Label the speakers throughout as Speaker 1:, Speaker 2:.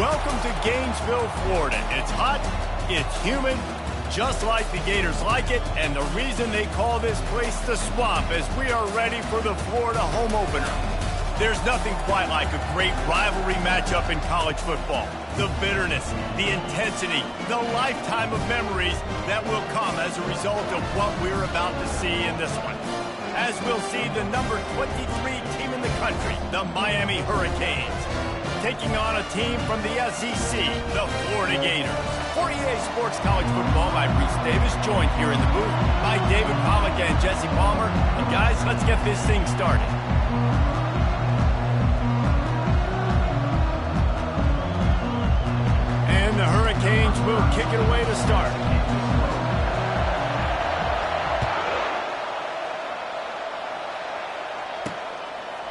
Speaker 1: Welcome to Gainesville, Florida. It's hot, it's humid, just like the Gators like it, and the reason they call this place the Swamp is we are ready for the Florida home opener. There's nothing quite like a great rivalry matchup in college football. The bitterness, the intensity, the lifetime of memories that will come as a result of what we're about to see in this one. As we'll see the number 23 team in the country, the Miami Hurricanes, taking on a team from the SEC, the Florida Gators. 48 Sports College Football by Reese Davis, joined here in the booth by David Pollack and Jesse Palmer. And guys, let's get this thing started. And the Hurricanes will kick it away to start.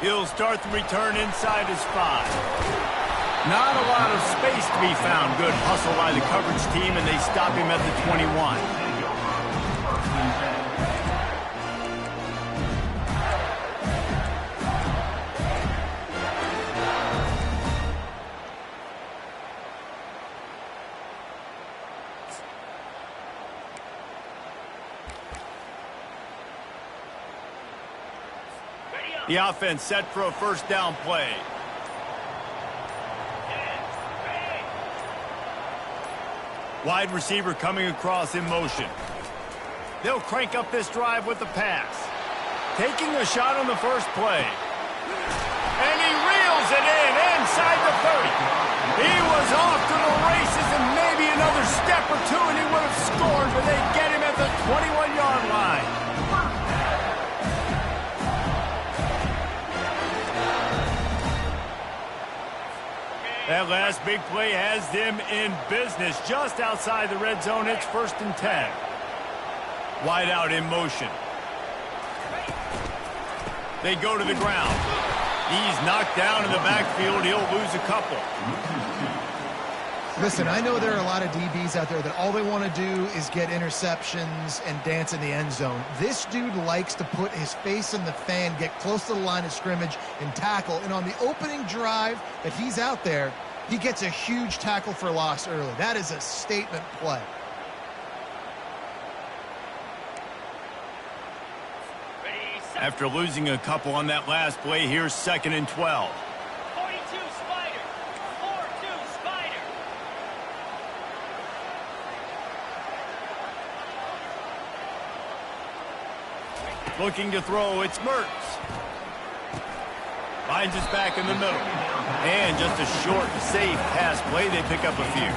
Speaker 1: He'll start the return inside his 5. Not a lot of space to be found. Good hustle by the coverage team, and they stop him at the 21. The offense set for a first down play. Wide receiver coming across in motion. They'll crank up this drive with the pass. Taking a shot on the first play. And he reels it in inside the 30. He was off to the races and maybe another step or two and he would have scored, but they get him at the 21-yard line. That last big play has them in business just outside the red zone. It's 1st and 10. Wide out in motion. They go to the ground. He's knocked down in the backfield. He'll lose a couple.
Speaker 2: Listen, I know there are a lot of DBs out there that all they want to do is get interceptions and dance in the end zone. This dude likes to put his face in the fan, get close to the line of scrimmage, and tackle. And on the opening drive that he's out there, he gets a huge tackle for loss early. That is a statement play.
Speaker 1: After losing a couple on that last play, here's 2nd and 12. Looking to throw, it's Mertz. Finds his back in the middle. And just a short, safe pass play, they pick up a few.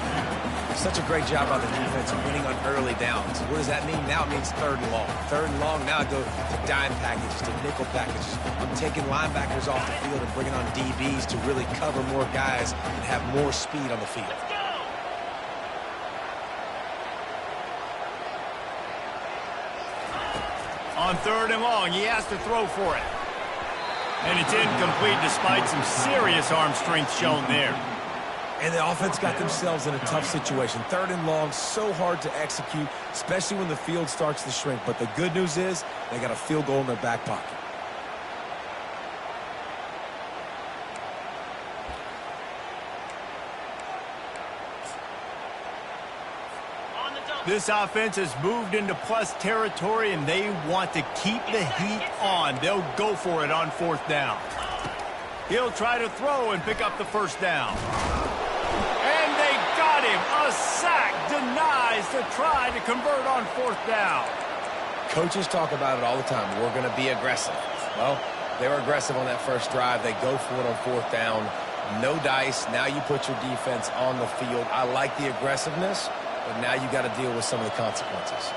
Speaker 3: Such a great job by the defense of winning on early downs. What does that mean? Now it means 3rd and long. 3rd and long, now I go to dime packages, to nickel packages. I'm taking linebackers off the field and bringing on DBs to really cover more guys and have more speed on the field.
Speaker 1: On 3rd and long, he has to throw for it. And it's incomplete despite some serious arm strength shown there.
Speaker 3: And the offense got themselves in a tough situation. 3rd and long, so hard to execute, especially when the field starts to shrink. But the good news is they got a field goal in their back pocket.
Speaker 1: This offense has moved into plus territory, and they want to keep the heat on. They'll go for it on 4th down. He'll try to throw and pick up the first down. And they got him. A sack denies the try to convert on 4th down.
Speaker 3: Coaches talk about it all the time. We're going to be aggressive. Well, they were aggressive on that first drive. They go for it on 4th down. No dice. Now you put your defense on the field. I like the aggressiveness. But now you got to deal with some of the consequences.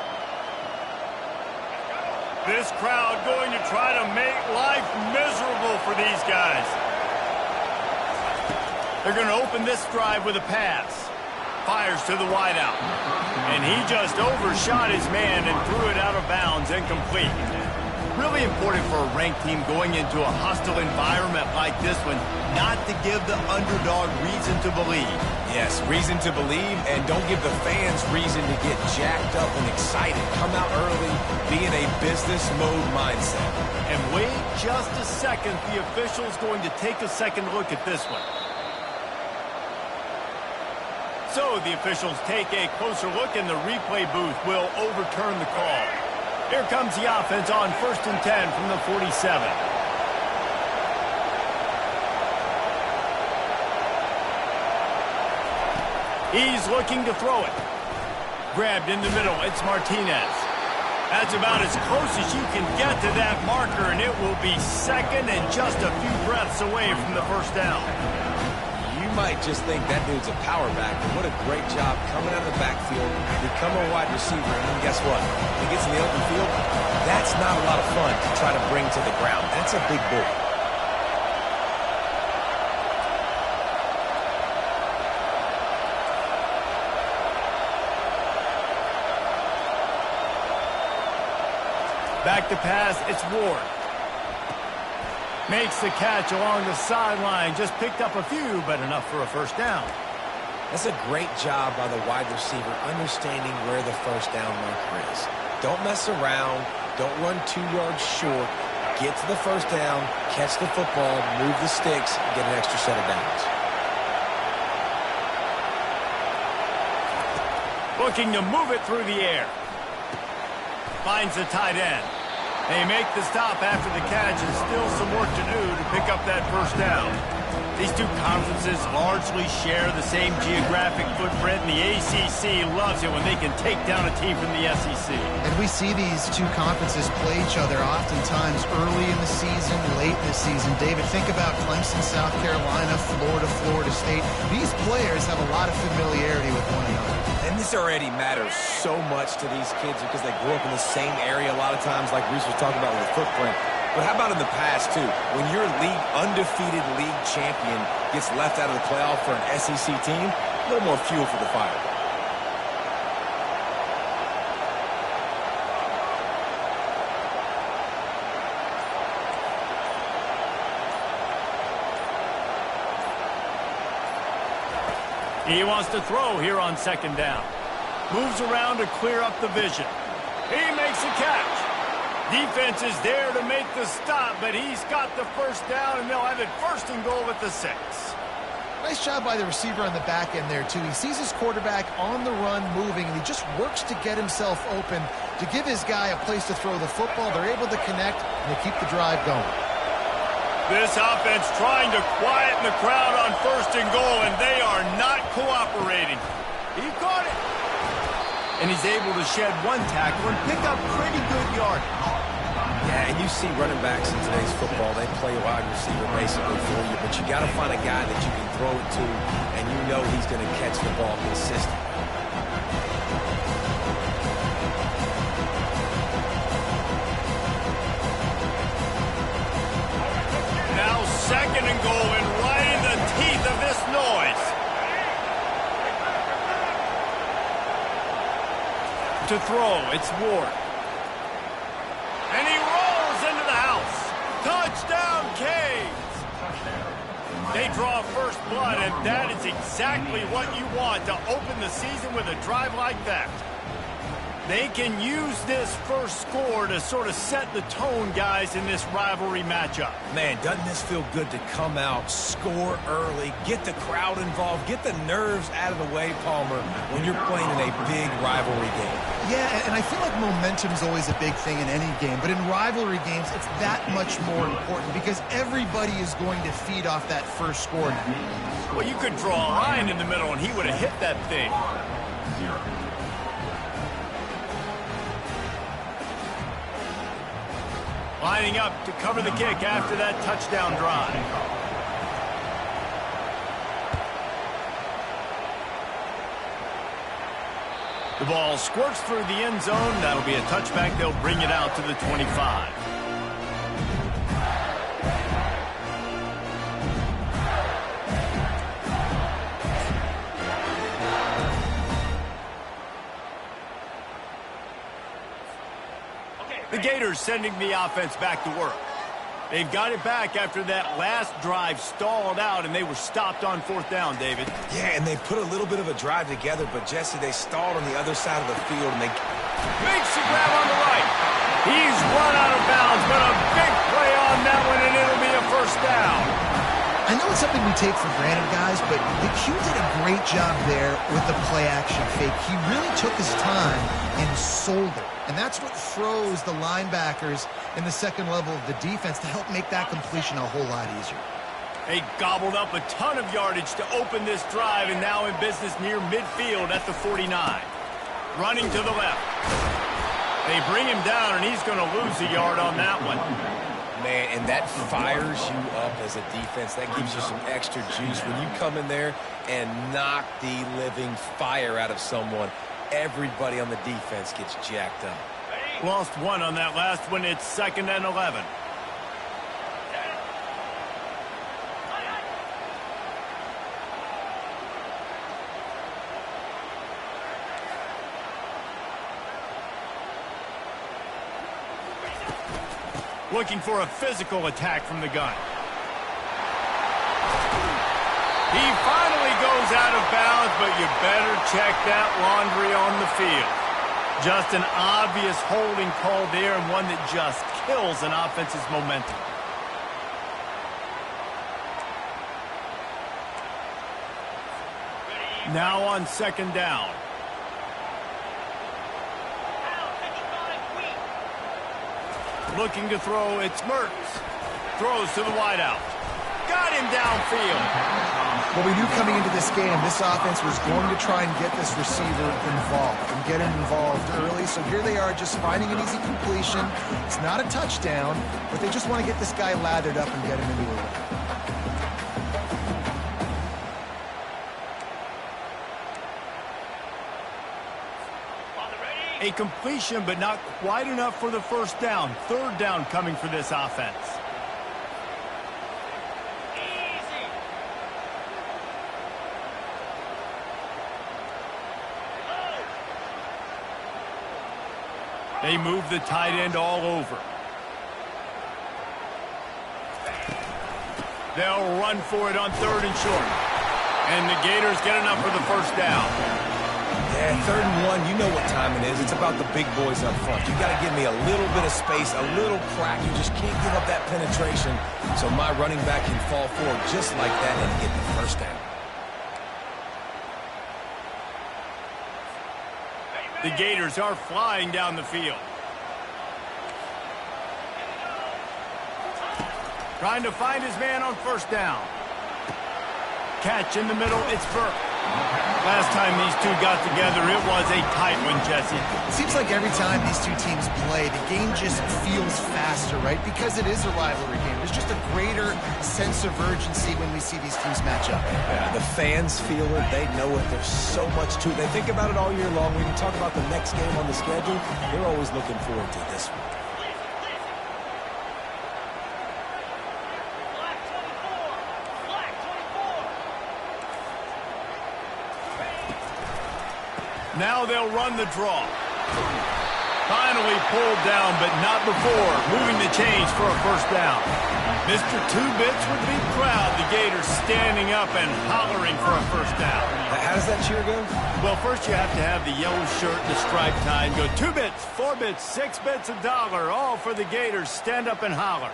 Speaker 1: This crowd going to try to make life miserable for these guys. They're going to open this drive with a pass. Fires to the wideout. And he just overshot his man and threw it out of bounds, incomplete. Really important for a ranked team going into a hostile environment like this one, not to give the underdog reason to believe.
Speaker 3: Yes, reason to believe, and don't give the fans reason to get jacked up and excited. Come out early, be in a business mode mindset.
Speaker 1: And wait just a second, the official's going to take a second look at this one. So the officials take a closer look, and the replay booth will overturn the call. Here comes the offense on 1st and 10 from the 47. He's looking to throw it. Grabbed in the middle. It's Martinez. That's about as close as you can get to that marker, and it will be second and just a few breaths away from the first down.
Speaker 3: You might just think that dude's a power back, but what a great job coming out of the backfield, become a wide receiver, and then guess what? When he gets in the open field, that's not a lot of fun to try to bring to the ground. That's a big boy.
Speaker 1: Back to pass, it's Ward. Makes the catch along the sideline. Just picked up a few, but enough for a first down.
Speaker 3: That's a great job by the wide receiver understanding where the first down marker is. Don't mess around. Don't run 2 yards short. Get to the first down, catch the football, move the sticks, and get an extra set of downs.
Speaker 1: Looking to move it through the air. Finds the tight end. They make the stop after the catch, and still some work to do to pick up that first down. These two conferences largely share the same geographic footprint, and the ACC loves it when they can take down a team from the SEC.
Speaker 2: And we see these two conferences play each other oftentimes early in the season, late in the season. David, think about Clemson, South Carolina, Florida, Florida State. These players have a lot of familiarity with one another.
Speaker 3: And this already matters so much to these kids because they grew up in the same area a lot of times, like Reese was talking about with the footprint. But how about in the past, too? When your undefeated league champion gets left out of the playoff for an SEC team, a little more fuel for the fire.
Speaker 1: He wants to throw here on 2nd down. Moves around to clear up the vision. He makes a catch. Defense is there to make the stop, but he's got the first down, and they'll have it 1st and goal at the 6.
Speaker 2: Nice job by the receiver on the back end there, too. He sees his quarterback on the run moving, and he just works to get himself open to give his guy a place to throw the football. They're able to connect, and they keep the drive going.
Speaker 1: This offense trying to quieten the crowd on 1st and goal, and they are not cooperating. He caught it. And he's able to shed one tackle and pick up pretty good yardage.
Speaker 3: Yeah, and you see running backs in today's football, they play wide receiver basically for you, but you got to find a guy that you can throw it to, and you know he's going to catch the ball consistently.
Speaker 1: Now 2nd and goal, and right in the teeth of this noise. To throw, it's Ward. And he rolls into the house. Touchdown, Canes! They draw first blood, and that is exactly what you want to open the season with a drive like that. They can use this first score to sort of set the tone, guys, in this rivalry matchup.
Speaker 3: Man, doesn't this feel good to come out, score early, get the crowd involved, get the nerves out of the way, Palmer, when you're playing in a big rivalry game?
Speaker 2: Yeah, and I feel like momentum's always a big thing in any game, but in rivalry games, it's that much more important because everybody is going to feed off that first score now.
Speaker 1: Well, you could draw a line in the middle, and he would have hit that thing. Lining up to cover the kick after that touchdown drive. The ball squirts through the end zone. That'll be a touchback. They'll bring it out to the 25. The Gators sending the offense back to work. They've got it back after that last drive stalled out, and they were stopped on 4th down, David.
Speaker 3: Yeah, and they put a little bit of a drive together, but, Jesse, they stalled on the other side of the field, and they
Speaker 1: makes the grab on the right. He's run out of bounds, but a big play on that one, and it'll be a first down.
Speaker 2: I know it's something we take for granted, guys, but the Q did a great job there with the play-action fake. He really took his time and sold it. And that's what froze the linebackers in the second level of the defense to help make that completion a whole lot easier.
Speaker 1: They gobbled up a ton of yardage to open this drive, and now in business near midfield at the 49. Running to the left. They bring him down, and he's going to lose a yard on that one.
Speaker 3: Man, and that fires you up as a defense. That gives you some extra juice. When you come in there and knock the living fire out of someone, everybody on the defense gets jacked up.
Speaker 1: Lost one on that last one. It's 2nd and 11. Looking for a physical attack from the gun. He finally goes out of bounds, but you better check that laundry on the field. Just an obvious holding call there, and one that just kills an offense's momentum. Now on 2nd down. Looking to throw, it's Mertz. Throws to the wideout. Got him downfield.
Speaker 2: Well, we knew coming into this game, this offense was going to try and get this receiver involved and get him involved early. So here they are just finding an easy completion. It's not a touchdown, but they just want to get this guy lathered up and get him into a run.
Speaker 1: A completion, but not quite enough for the first down. 3rd down coming for this offense. They move the tight end all over. They'll run for it on 3rd and short. And the Gators get enough for the first down.
Speaker 3: Yeah, 3rd and 1, you know what time it is. It's about the big boys up front. You got to give me a little bit of space, a little crack. You just can't give up that penetration. So my running back can fall forward just like that and get the first down.
Speaker 1: The Gators are flying down the field. Trying to find his man on 1st down. Catch in the middle, it's Burke. Last time these two got together, it was a tight one, Jesse.
Speaker 2: It seems like every time these two teams play, the game just feels faster, right? Because it is a rivalry game. There's just a greater sense of urgency when we see these teams match up.
Speaker 3: Yeah, the fans feel it. They know it. There's so much to it. They think about it all year long. When you talk about the next game on the schedule, they're always looking forward to this one.
Speaker 1: Now they'll run the draw. Finally pulled down, but not before moving the chains for a first down. Mr. Two-Bits would be proud. The Gators standing up and hollering for a first down.
Speaker 3: How does that cheer go?
Speaker 1: Well, first you have to have the yellow shirt and the striped tie and go 2 bits, 4 bits, 6 bits, $1, all for the Gators. Stand up and holler.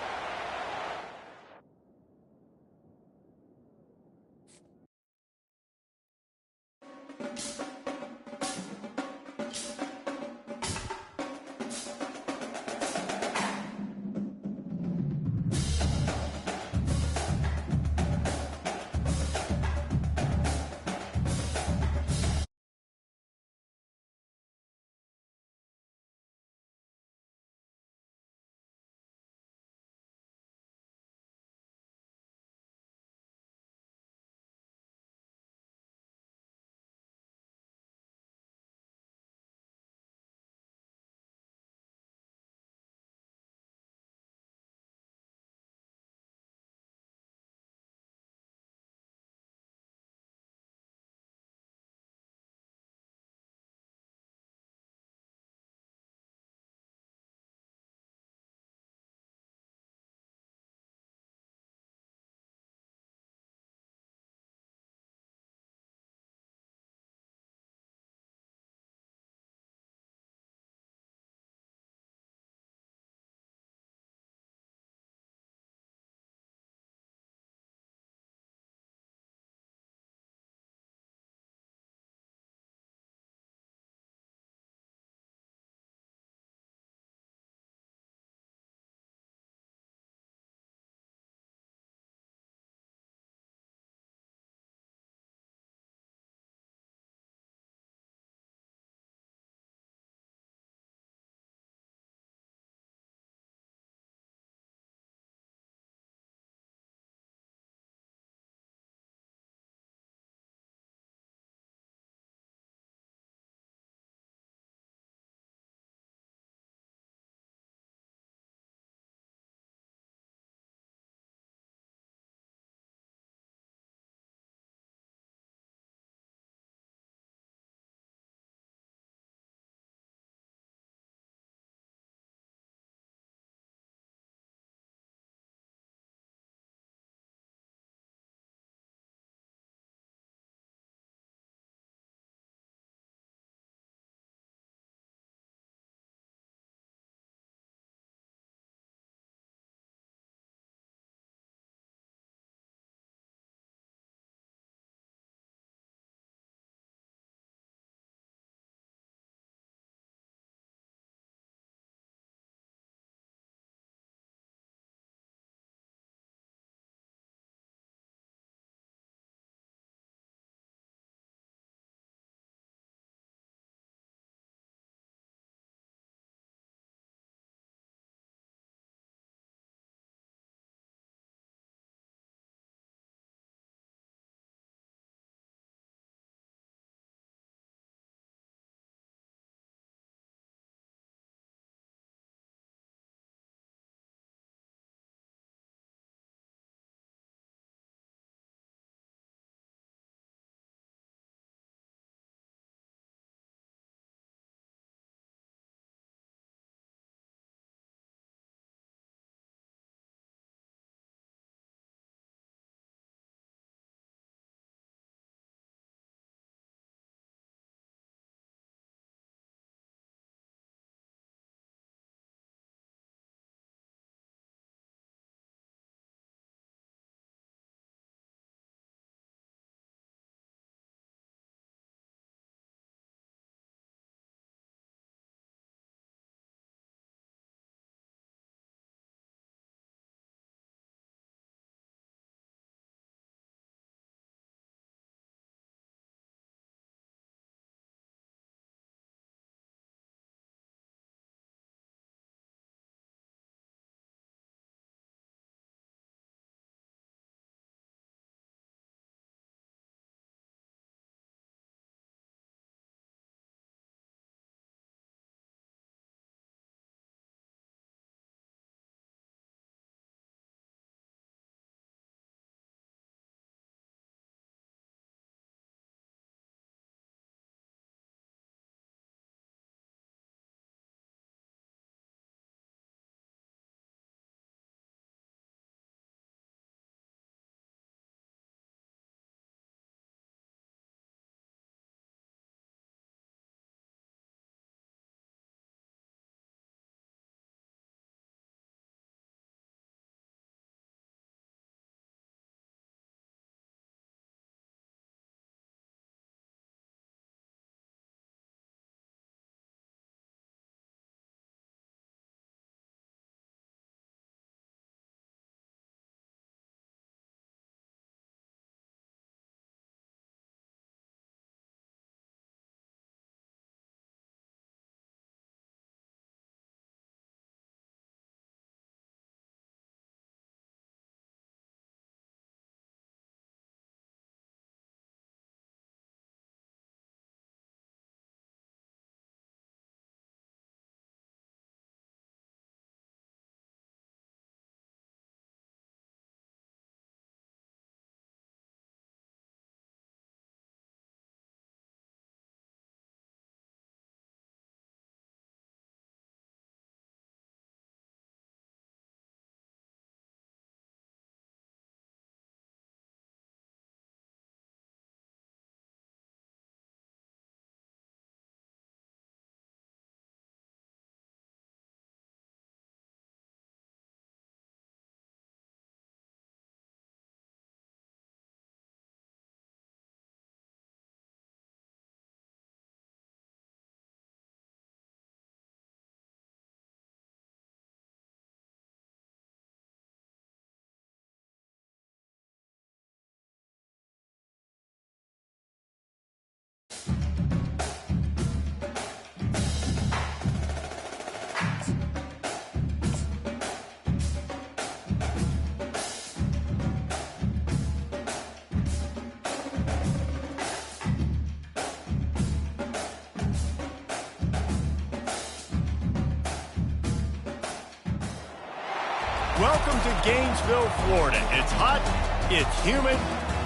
Speaker 1: Welcome to Gainesville, Florida. It's hot, it's humid,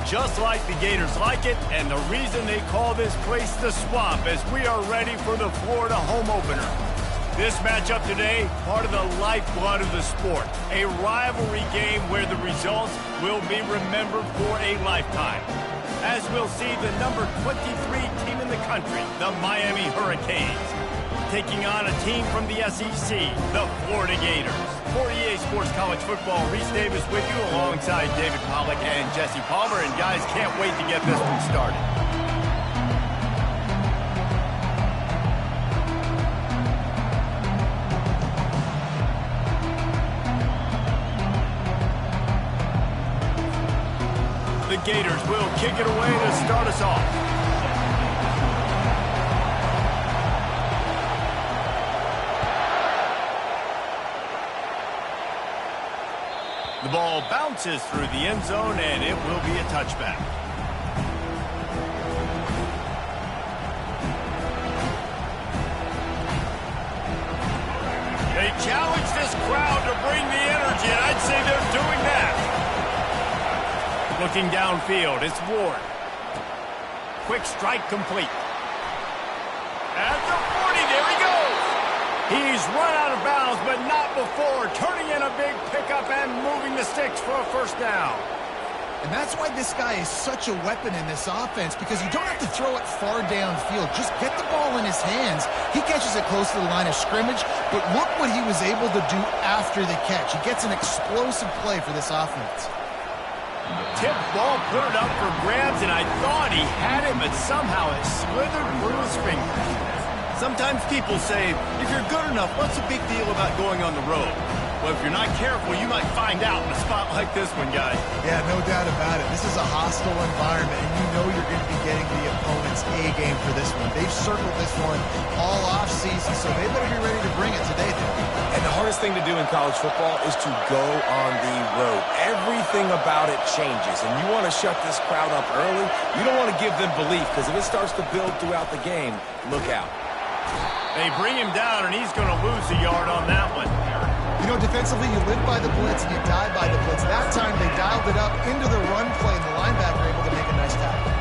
Speaker 1: just like the Gators like it, and the reason they call this place the Swamp is we are ready for the Florida home opener. This matchup today, part of the lifeblood of the sport, a rivalry game where the results will be remembered for a lifetime. As we'll see the number 23 team in the country, the Miami Hurricanes, taking on a team from the SEC, the Florida Gators. For EA Sports College Football, Reese Davis with you alongside David Pollack and Jesse Palmer. And guys, can't wait to get this one started. The Gators will kick it away to start us off. The ball bounces through the end zone, and it will be a touchback. They challenge this crowd to bring the energy, and I'd say they're doing that. Looking downfield, it's Ward. Quick strike complete. At the 40, there he goes. He's run out of bounds, but not before turning in a big pickup and moving the sticks for a first down.
Speaker 2: And that's why this guy is such a weapon in this offense, because you don't have to throw it far downfield. Just get the ball in his hands. He catches it close to the line of scrimmage, but look what he was able to do after the catch. He gets an explosive play for this offense.
Speaker 1: Tip ball, put it up for grabs, and I thought he had it, but somehow it slithered through his fingers. Sometimes people say, if you're good enough, what's the big deal about going on the road? Well, if you're not careful, you might find out in a spot like this one, guys.
Speaker 2: Yeah, no doubt about it. This is a hostile environment, and you know you're going to be getting the opponent's A-game for this one. They've circled this one all off-season, so they better be ready to bring it today, then.
Speaker 3: And the hardest thing to do in college football is to go on the road. Everything about it changes, and you want to shut this crowd up early. You don't want to give them belief, because if it starts to build throughout the game, look out.
Speaker 1: They bring him down, and he's going to lose a yard on that one.
Speaker 2: You know, defensively, you live by the blitz and you die by the blitz. That time, they dialed it up into the run play, and the linebacker able to make a nice tackle.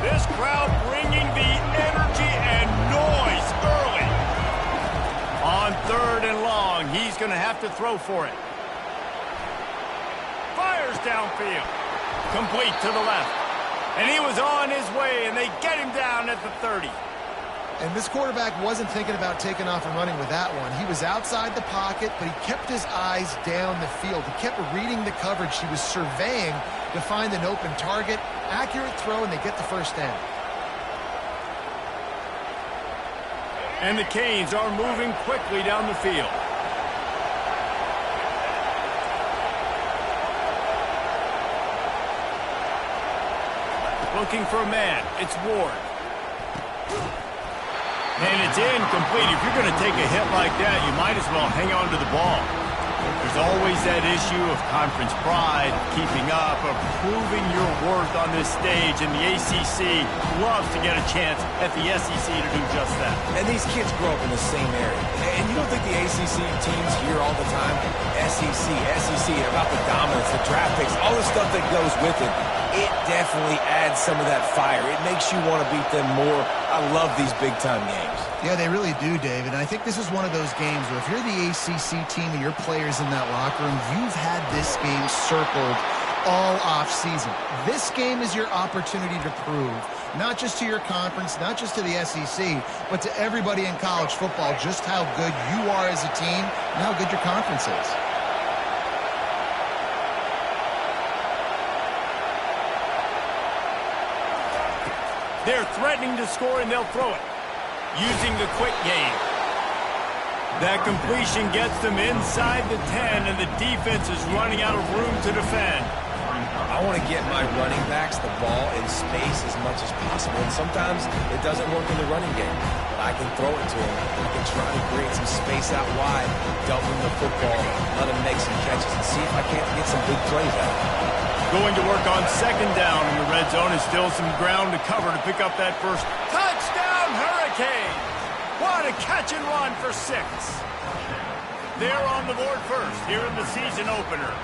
Speaker 1: This crowd bringing the energy and noise early. On 3rd and long, he's going to have to throw for it. Fires downfield. Complete to the left. And he was on his way, and they get him down at the 30.
Speaker 2: And this quarterback wasn't thinking about taking off and running with that one. He was outside the pocket, but he kept his eyes down the field. He kept reading the coverage. He was surveying to find an open target. Accurate throw, and they get the first down.
Speaker 1: And the Canes are moving quickly down the field. Looking for a man. It's Ward. And it's incomplete. If you're going to take a hit like that, you might as well hang on to the ball. There's always that issue of conference pride, keeping up, of proving your worth on this stage, and the ACC loves to get a chance at the SEC to do just that.
Speaker 3: And these kids grow up in the same area. And you don't think the ACC teams hear all the time, SEC, about the dominance, the draft picks, all the stuff that goes with it. It definitely adds some of that fire. It makes you want to beat them more. I love these big-time games.
Speaker 2: Yeah, they really do, David. And I think this is one of those games where if you're the ACC team and your players in that locker room, you've had this game circled all off-season. This game is your opportunity to prove, not just to your conference, not just to the SEC, but to everybody in college football, just how good you are as a team and how good your conference is.
Speaker 1: They're threatening to score, and they'll throw it, using the quick game. That completion gets them inside the 10, and the defense is running out of room to defend.
Speaker 3: I want to get my running backs the ball in space as much as possible, and sometimes it doesn't work in the running game. But I can throw it to him. I can try to create some space out wide, dump him the football, let him make some catches, and see if I can't get some big plays out of it.
Speaker 1: Going to work on second down in the red zone. Is still some ground to cover to pick up that first touchdown, Hurricane. What a catch and run for 6. They're on the board first here in the season opener.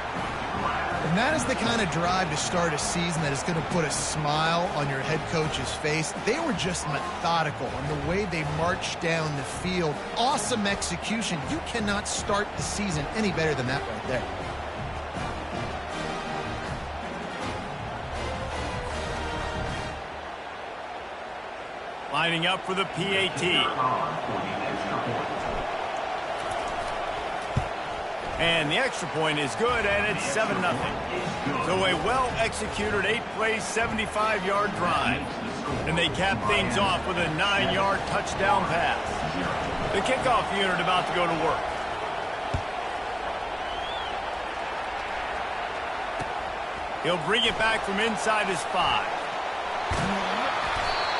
Speaker 2: And that is the kind of drive to start a season that is going to put a smile on your head coach's face. They were just methodical in the way they marched down the field. Awesome execution. You cannot start the season any better than that right there.
Speaker 1: Lining up for the PAT. And the extra point is good, and it's 7-0. So a well-executed 8-play, 75-yard drive. And they cap things off with a 9-yard touchdown pass. The kickoff unit about to go to work. He'll bring it back from inside his 5.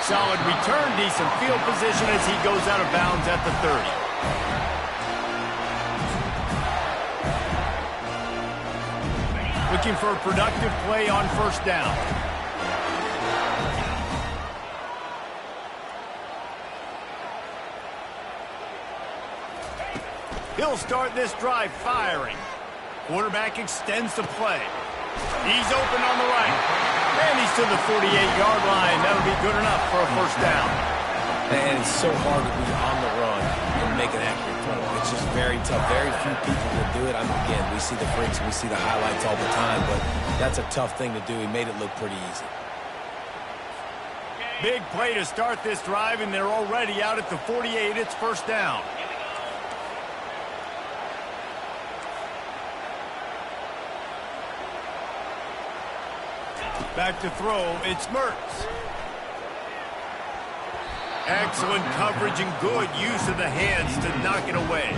Speaker 1: Solid return, decent field position as he goes out of bounds at the 30. Looking for a productive play on first down. He'll start this drive firing. Quarterback extends the play. He's open on the right. And he's to the 48-yard line. That'll be good enough for a first down.
Speaker 3: And it's so hard to be on the run and make an accurate throw. It's just very tough. Very few people will do it. Again, we see the freaks, we see the highlights all the time, but that's a tough thing to do. He made it look pretty easy.
Speaker 1: Big play to start this drive, and they're already out at the 48. It's first down. Back to throw, it's Mertz. Excellent coverage and good use of the hands to knock it away.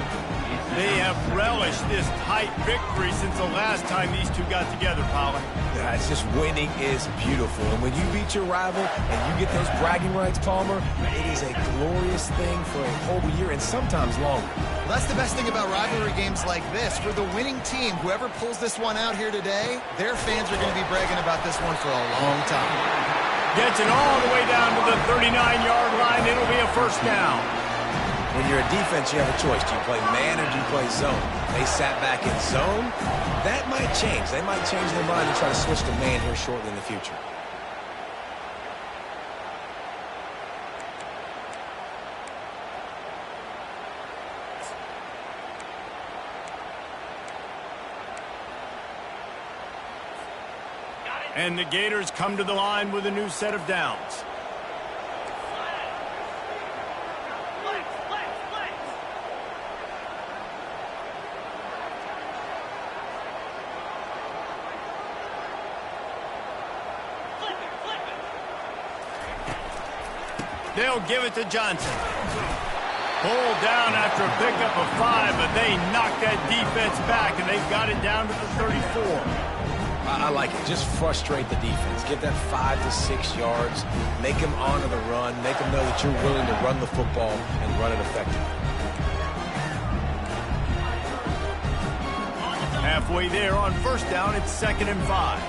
Speaker 1: They have relished this tight victory since the last time these two got together, Pollard.
Speaker 3: Yeah, it's just winning is beautiful. And when you beat your rival and you get those bragging rights, Palmer, it is a glorious thing for a whole year and sometimes longer.
Speaker 2: Well, that's the best thing about rivalry games like this. For the winning team, whoever pulls this one out here today, their fans are going to be bragging about this one for a long time.
Speaker 1: Gets it all the way down to the 39-yard line. It'll be a first down.
Speaker 3: When you're a defense, you have a choice. Do you play man or do you play zone? They sat back in zone. That might change. They might change their mind and try to switch to man here shortly in the future.
Speaker 1: And the Gators come to the line with a new set of downs. They'll give it to Johnson. Pulled down after a pickup of 5, but they knocked that defense back, and they've got it down to the 34.
Speaker 3: I like it. Just frustrate the defense. Get that 5 to 6 yards. Make them honor the run. Make them know that you're willing to run the football and run it effectively.
Speaker 1: Halfway there on first down, it's 2nd and 5.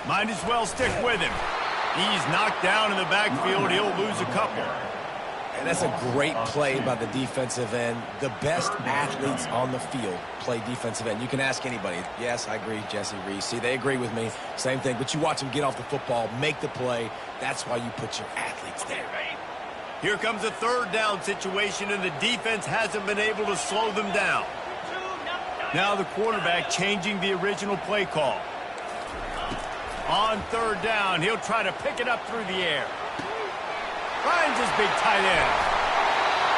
Speaker 1: Might as well stick with him. He's knocked down in the backfield. He'll lose a couple.
Speaker 3: And that's a great play by the defensive end. The best athletes on the field play defensive end. You can ask anybody. Yes, I agree, Jesse Reese. See, they agree with me. Same thing. But you watch them get off the football, make the play. That's why you put your athletes there.
Speaker 1: Here comes a 3rd down situation, and the defense hasn't been able to slow them down. Now the quarterback changing the original play call. On 3rd down, he'll try to pick it up through the air. Finds his big tight end.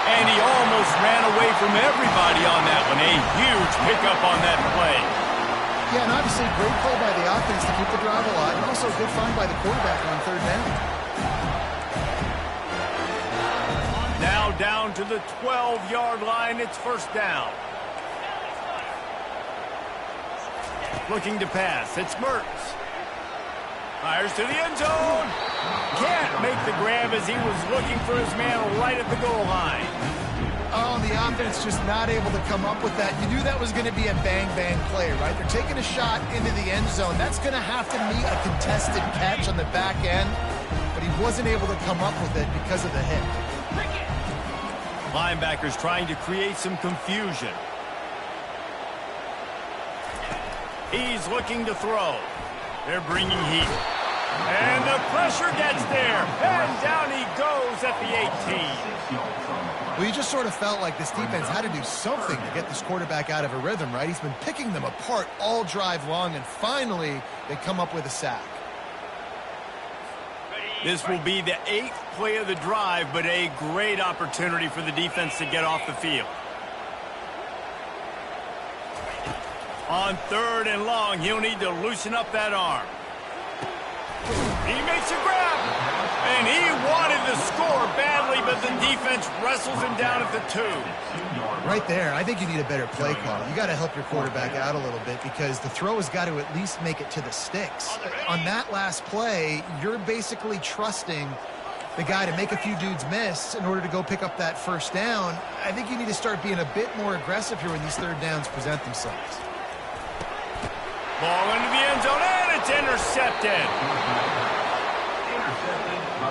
Speaker 1: And he almost ran away from everybody on that one. A huge pickup on that play.
Speaker 2: Yeah, and obviously great play by the offense to keep the drive alive, and also a good find by the quarterback on 3rd down.
Speaker 1: Now down to the 12-yard line. It's first down. Looking to pass. It's Mertz. Fires to the end zone. Can't make the grab as he was looking for his man right at the goal line.
Speaker 2: Oh, the offense just not able to come up with that. You knew that was going to be a bang-bang play, right? They're taking a shot into the end zone. That's going to have to meet a contested catch on the back end, but he wasn't able to come up with it because of the hit.
Speaker 1: Linebackers trying to create some confusion. He's looking to throw. They're bringing heat. And the pressure gets there. And down he goes at the 18.
Speaker 2: Well, you just sort of felt like this defense had to do something to get this quarterback out of a rhythm, right? He's been picking them apart all drive long, and finally they come up with a sack.
Speaker 1: This will be the 8th play of the drive, but a great opportunity for the defense to get off the field. On 3rd and long, he'll need to loosen up that arm. He makes a grab, and he wanted to score badly, but the defense wrestles him down at the 2.
Speaker 2: Right there, I think you need a better play call. You got to help your quarterback out a little bit because the throw has got to at least make it to the sticks. On that last play, you're basically trusting the guy to make a few dudes miss in order to go pick up that first down. I think you need to start being a bit more aggressive here when these 3rd downs present themselves.
Speaker 1: Ball into the end zone, and it's intercepted.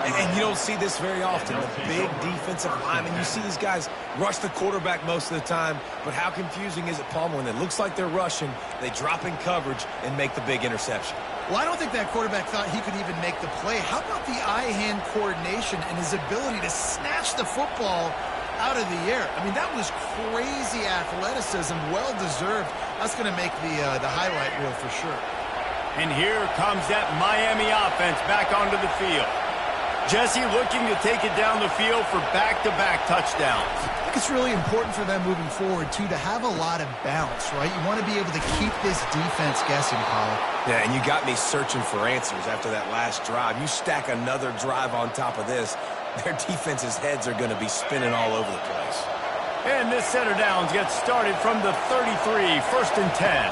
Speaker 3: And you don't see this very often. The big defensive linemen, you see these guys rush the quarterback most of the time, but how confusing is it, Palmer, when it looks like they're rushing, they drop in coverage and make the big interception?
Speaker 2: Well, I don't think that quarterback thought he could even make the play. How about the eye-hand coordination and his ability to snatch the football out of the air? I mean, that was crazy athleticism, well-deserved. That's going to make the highlight reel for sure.
Speaker 1: And here comes that Miami offense back onto the field. Jesse looking to take it down the field for back-to-back touchdowns.
Speaker 2: I think it's really important for them moving forward, too, to have a lot of bounce, right? You want to be able to keep this defense guessing, Paul.
Speaker 3: Yeah, and you got me searching for answers after that last drive. You stack another drive on top of this, their defense's heads are going to be spinning all over the place.
Speaker 1: And this set of downs gets started from the 33, 1st and 10.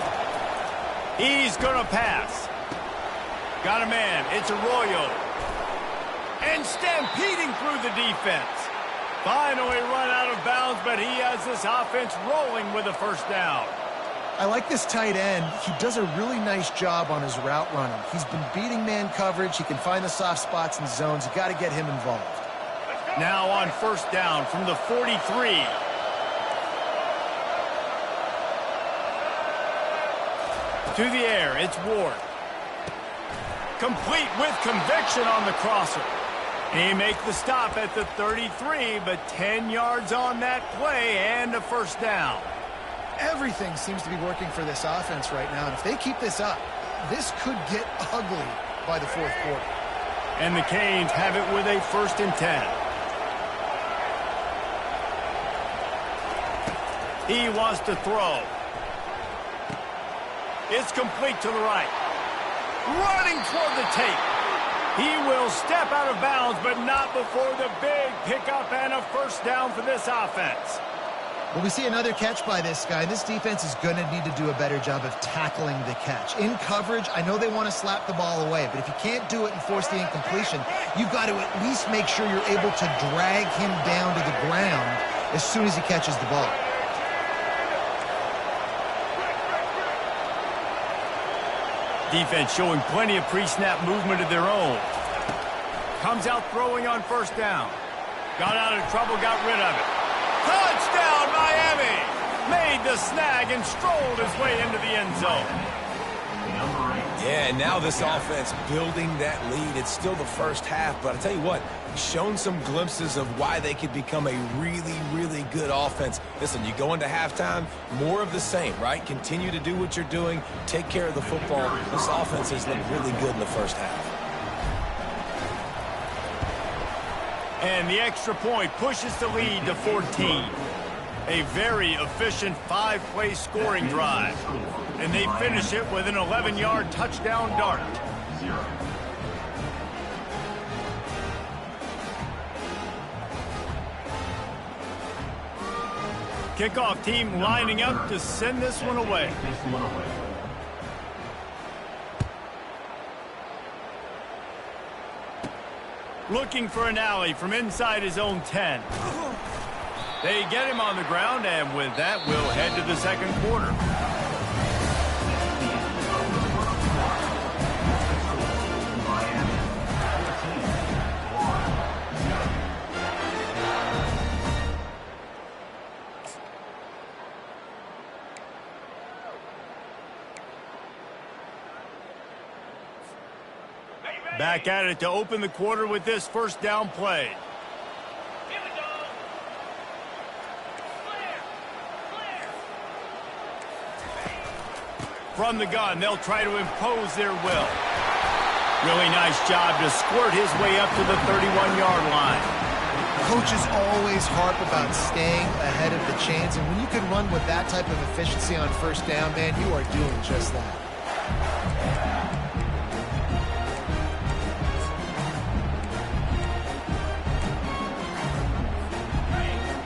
Speaker 1: He's going to pass. Got a man. It's Arroyo. And stampeding through the defense. Finally run out of bounds, but he has this offense rolling with a 1st down.
Speaker 2: I like this tight end. He does a really nice job on his route running. He's been beating man coverage. He can find the soft spots and zones. You got to get him involved.
Speaker 1: Now on 1st down from the 43. To the air, it's Ward. Complete with conviction on the crosser. He makes the stop at the 33, but 10 yards on that play and a 1st down.
Speaker 2: Everything seems to be working for this offense right now, and if they keep this up, this could get ugly by the 4th quarter.
Speaker 1: And the Canes have it with a 1st and 10. He wants to throw. It's complete to the right. Running toward the tape. He will step out of bounds, but not before the big pickup and a 1st down for this offense.
Speaker 2: Well, we see another catch by this guy. This defense is going to need to do a better job of tackling the catch. In coverage, I know they want to slap the ball away, but if you can't do it and force the incompletion, you've got to at least make sure you're able to drag him down to the ground as soon as he catches the ball.
Speaker 1: Defense showing plenty of pre-snap movement of their own. Comes out throwing on 1st down. Got out of trouble, got rid of it. Touchdown, Miami! Made the snag and strolled his way into the end zone.
Speaker 3: Yeah, and now this offense building that lead. It's still the 1st half, but I tell you what, shown some glimpses of why they could become a really, really good offense. Listen, you go into halftime, more of the same, right? Continue to do what you're doing, take care of the football. This offense has looked really good in the 1st half.
Speaker 1: And the extra point pushes the lead to 14. A very efficient 5-play scoring drive. And they finish it with an 11-yard touchdown dart. Kickoff team lining up to send this one away. Looking for an alley from inside his own 10. They get him on the ground, and with that, we'll head to the second quarter. Back at it to open the quarter with this first down play.
Speaker 4: Here we go. Clear.
Speaker 1: From the gun, they'll try to impose their will. Really nice job to squirt his way up to the 31-yard line.
Speaker 2: Coaches always harp about staying ahead of the chains, and when you can run with that type of efficiency on first down, man, you are doing just that.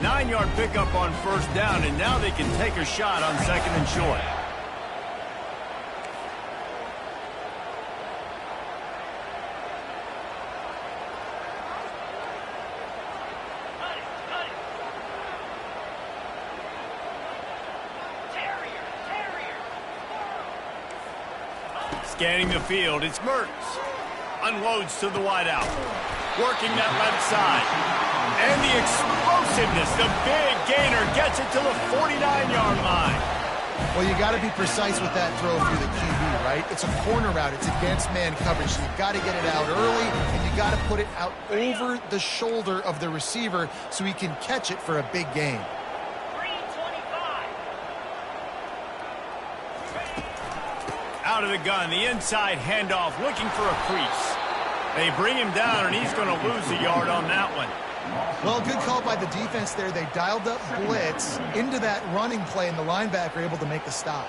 Speaker 1: 9-yard pickup on first down, and now they can take a shot on second and short. Scanning the field, it's Mertz. Unloads to the wideout. Working that left side. And the explosiveness, the big gainer gets it to the 49-yard line.
Speaker 2: Well, you got to be precise with that throw through the QB, right? It's a corner route. It's against man coverage. So you've got to get it out early, and you got to put it out over the shoulder of the receiver so he can catch it for a big gain.
Speaker 4: 325.
Speaker 1: Out of the gun, the inside handoff, looking for a crease. They bring him down, and he's going to lose a yard on that one.
Speaker 2: Well, good call by the defense there. They dialed up blitz into that running play, and the linebacker able to make the stop.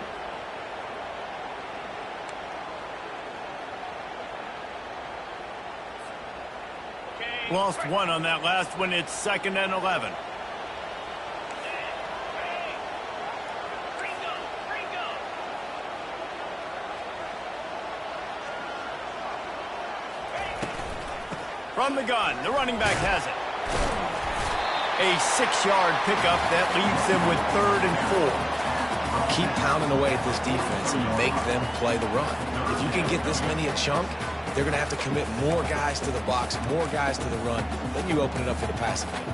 Speaker 1: Lost one on that last one. It's 2nd and 11. From the gun, the running back has it. A 6-yard pickup that leaves them with 3rd and 4.
Speaker 3: Keep pounding away at this defense and make them play the run. If you can get this many a chunk, they're going to have to commit more guys to the box, more guys to the run. Then you open it up for the passing game.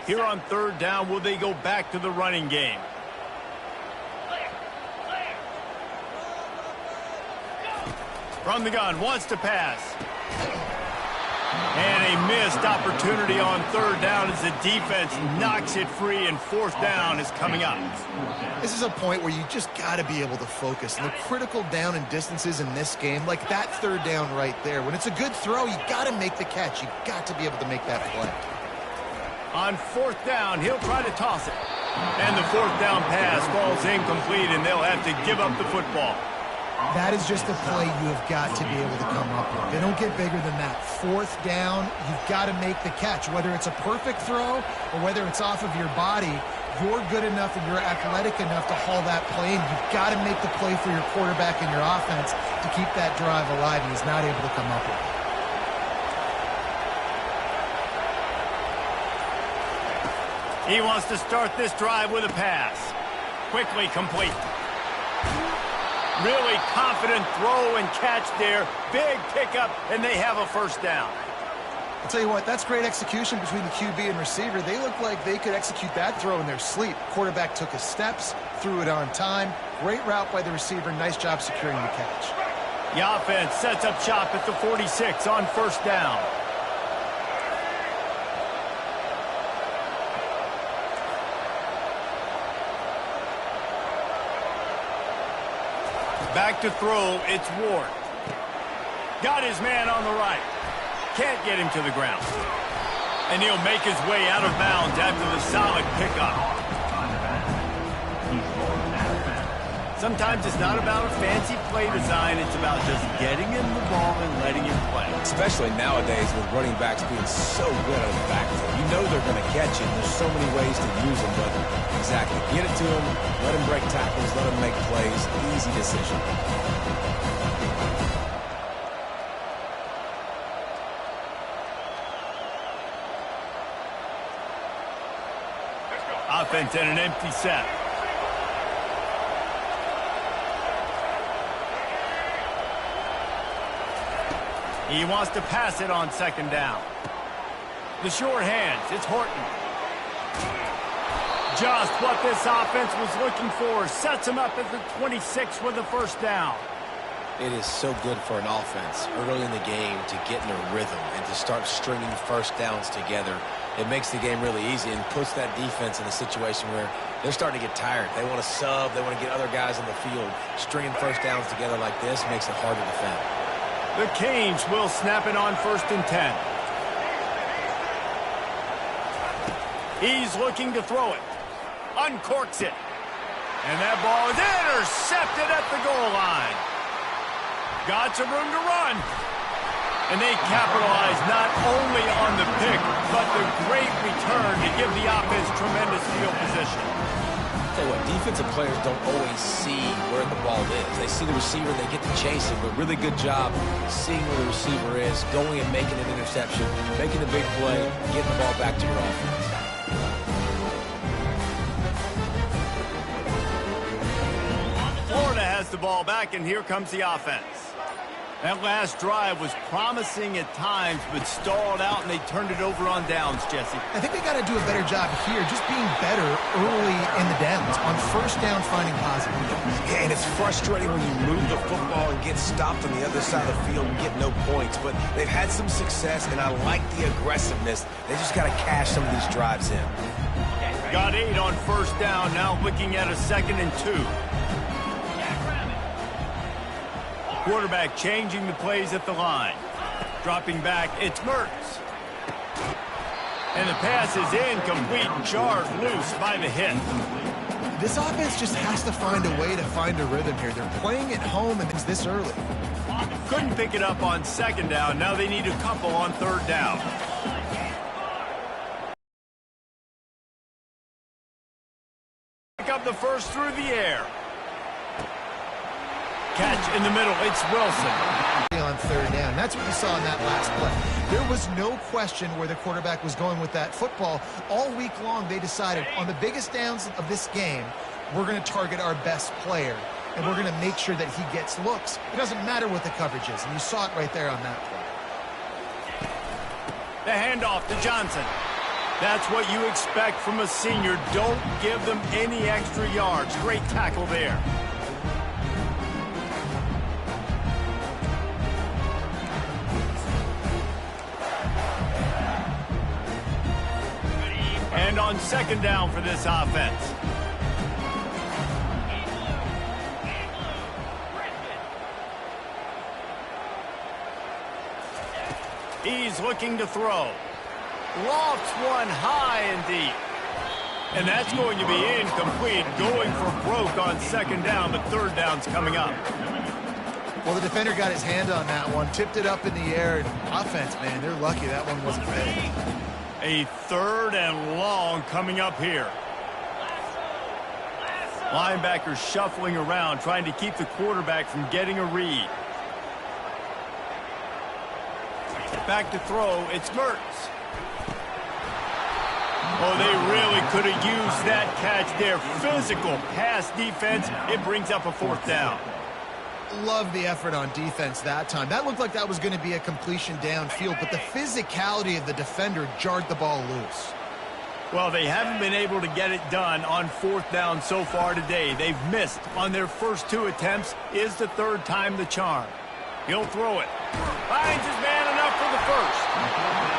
Speaker 1: Here on 3rd down, will they go back to the running game? From the gun, wants to pass. And a missed opportunity on 3rd down as the defense knocks it free, and 4th down is coming up.
Speaker 2: This is a point where you just got to be able to focus. And the critical down and distances in this game, like that 3rd down right there, when it's a good throw, you got to make the catch. You got to be able to make that play.
Speaker 1: On 4th down, he'll try to toss it. And the 4th down pass falls incomplete, and they'll have to give up the football.
Speaker 2: That is just a play you have got to be able to come up with. They don't get bigger than that. 4th down, you've got to make the catch. Whether it's a perfect throw or whether it's off of your body, you're good enough and you're athletic enough to haul that play, and you've got to make the play for your quarterback and your offense to keep that drive alive, and he's not able to come up with it.
Speaker 1: He wants to start this drive with a pass. Quickly complete. Really confident throw and catch there. Big pickup, and they have a 1st down.
Speaker 2: I'll tell you what, that's great execution between the QB and receiver. They look like they could execute that throw in their sleep. Quarterback took his steps, threw it on time. Great route by the receiver. Nice job securing the catch.
Speaker 1: The offense sets up shop at the 46 on 1st down. Back to throw, it's Ward. Got his man on the right. Can't get him to the ground. And he'll make his way out of bounds after the solid pickup. Sometimes it's not about a fancy play design. It's about just getting him the ball and letting him play.
Speaker 3: Especially nowadays with running backs being so good out of the backfield. You know they're going to catch it. There's so many ways to use them, but exactly. Get it to him, let him break tackles, let him make plays. Easy decision.
Speaker 1: offense and an empty set. He wants to pass it on second down. The short hands, it's Horton. Just what this offense was looking for. Sets him up at the 26 with the first down.
Speaker 3: It is so good for an offense early in the game to get in a rhythm and to start stringing first downs together. It makes the game really easy and puts that defense in a situation where they're starting to get tired. They want to sub. They want to get other guys on the field. Stringing first downs together like this makes it hard to defend.
Speaker 1: The Canes will snap it on 1st and 10. He's looking to throw it. Uncorks it. And that ball is intercepted at the goal line. Got some room to run. And they capitalize not only on the pick, but the great return to give the offense tremendous field position.
Speaker 3: Tell you what, defensive players don't always see where the ball is. They see the receiver, they get to chase him, but really good job seeing where the receiver is, going and making an interception, making the big play, getting the ball back to your offense.
Speaker 1: Florida has the ball back, and here comes the offense. That last drive was promising at times, but stalled out, and they turned it over on downs, Jesse.
Speaker 2: I think they got to do a better job here, just being better early in the downs, on first down finding positive.
Speaker 3: Yeah, and it's frustrating when you move the football and get stopped on the other side of the field and get no points, but they've had some success, and I like the aggressiveness. They just got to cash some of these drives in.
Speaker 1: Got 8 on first down, now looking at a 2nd and 2. Quarterback changing the plays at the line. Dropping back, it's Mertz. And the pass is incomplete, jarred loose by the hit.
Speaker 2: This offense just has to find a way to find a rhythm here. They're playing at home and it's this early.
Speaker 1: Couldn't pick it up on 2nd down. Now they need a couple on 3rd down. Pick up the first through the air. Catch in the middle, it's Wilson.
Speaker 2: On 3rd down. That's what you saw in that last play. There was no question where the quarterback was going with that football. All week long, they decided on the biggest downs of this game, we're going to target our best player, and we're going to make sure that he gets looks. It doesn't matter what the coverage is, and you saw it right there on that play.
Speaker 1: The handoff to Johnson. That's what you expect from a senior. Don't give them any extra yards. Great tackle there. And on 2nd down for this offense. He's looking to throw. Lofts one high and deep. And that's going to be incomplete. Going for broke on 2nd down, but 3rd down's coming up.
Speaker 2: Well, the defender got his hand on that one, tipped it up in the air. Offense, man, they're lucky that one wasn't big.
Speaker 1: A 3rd and long coming up here. Linebackers shuffling around, trying to keep the quarterback from getting a read. Back to throw, it's Mertz. Oh, they really could have used that catch there. Physical pass defense. It brings up a 4th down.
Speaker 2: Love the effort on defense that time. That looked like that was going to be a completion downfield, but the physicality of the defender jarred the ball loose.
Speaker 1: Well, they haven't been able to get it done on 4th down so far today. They've missed on their first 2 attempts. Is the 3rd time the charm? He'll throw it. Finds his man enough for the first.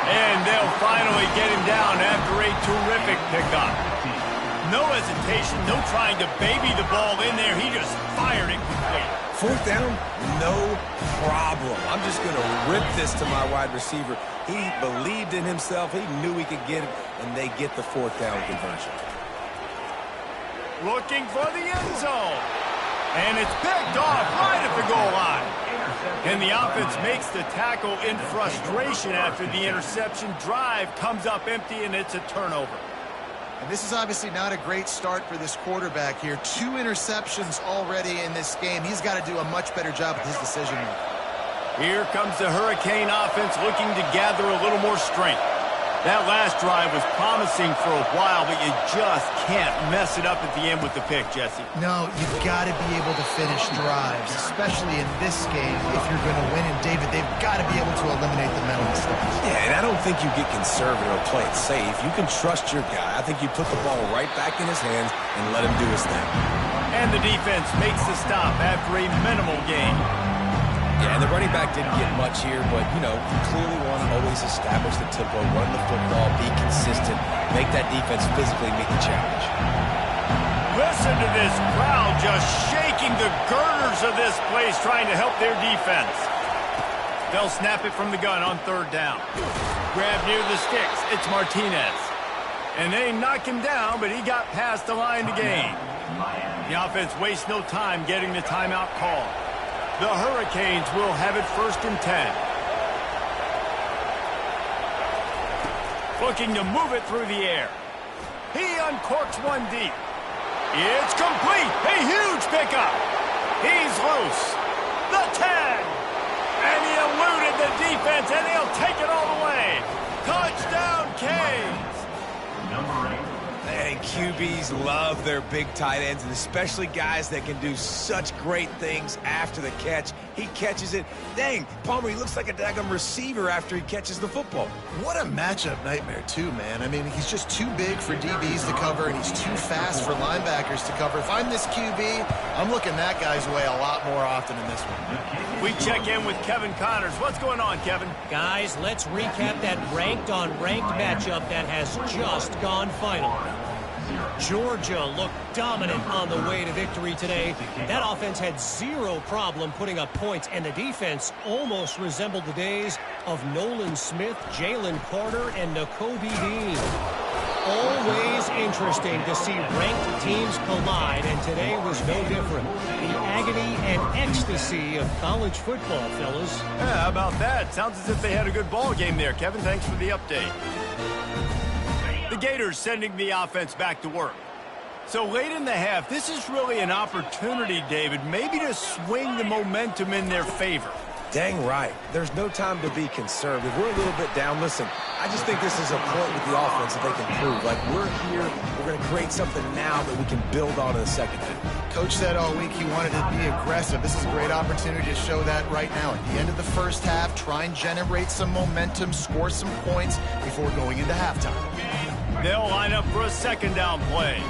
Speaker 1: And they'll finally get him down after a terrific pickup. No hesitation, no trying to baby the ball in there. He just fired it complete.
Speaker 3: 4th down, no problem. I'm just going to rip this to my wide receiver. He believed in himself. He knew he could get it, and they get the 4th down conversion.
Speaker 1: Looking for the end zone. And it's picked off right at the goal line. And the offense makes the tackle in frustration after the interception. Drive comes up empty, and it's a turnover.
Speaker 2: And this is obviously not a great start for this quarterback here. 2 interceptions already in this game. He's got to do a much better job with his decision-making.
Speaker 1: Here comes the Hurricane offense looking to gather a little more strength. That last drive was promising for a while, but you just can't mess it up at the end with the pick, Jesse.
Speaker 2: No, you've got to be able to finish drives, especially in this game. If you're going to win, and David, they've got to be able to eliminate the mental mistakes.
Speaker 3: Yeah, and I don't think you get conservative or play it safe. You can trust your guy. I think you put the ball right back in his hands and let him do his thing.
Speaker 1: And the defense makes the stop after a minimal gain.
Speaker 3: Yeah, the running back didn't get much here, but, you know, you clearly want to always establish the tempo, run the football, be consistent, make that defense physically meet the challenge.
Speaker 1: Listen to this crowd just shaking the girders of this place, trying to help their defense. They'll snap it from the gun on third down. Grab near the sticks. It's Martinez. And they knock him down, but he got past the line to gain. The offense wastes no time getting the timeout call. The Hurricanes will have it 1st and 10. Looking to move it through the air. He uncorks one deep. It's complete. A huge pickup. He's loose. The 10. And he eluded the defense, and he'll take it all the way. Touchdown, Canes.
Speaker 3: And QBs love their big tight ends, and especially guys that can do such great things after the catch. He catches it. Dang, Palmer, he looks like a daggum receiver after he catches the football.
Speaker 2: What a matchup nightmare, too, man. I mean, he's just too big for DBs to cover, and he's too fast for linebackers to cover. If I'm this QB, I'm looking that guy's way a lot more often in this one.
Speaker 1: We check in with Kevin Connors. What's going on, Kevin?
Speaker 5: Guys, let's recap that ranked-on-ranked matchup that has just gone final. Georgia looked dominant on the way to victory today. That offense had zero problem putting up points, and the defense almost resembled the days of Nolan Smith, Jalen Carter, and Nakobe Dean. Always interesting to see ranked teams collide, and today was no different. The agony and ecstasy of college football, fellas.
Speaker 1: Yeah, how about that? Sounds as if they had a good ball game there, Kevin. Thanks for the update. The Gators sending the offense back to work. So late in the half, this is really an opportunity, David, maybe to swing the momentum in their favor.
Speaker 3: Dang right. There's no time to be conservative. We're a little bit down. Listen, I just think this is a point with the offense that they can prove. Like, we're here, we're going to create something now that we can build on in the second half.
Speaker 2: Coach said all week he wanted to be aggressive. This is a great opportunity to show that right now. At the end of the first half, try and generate some momentum, score some points before going into halftime.
Speaker 1: They'll line up for a second down play.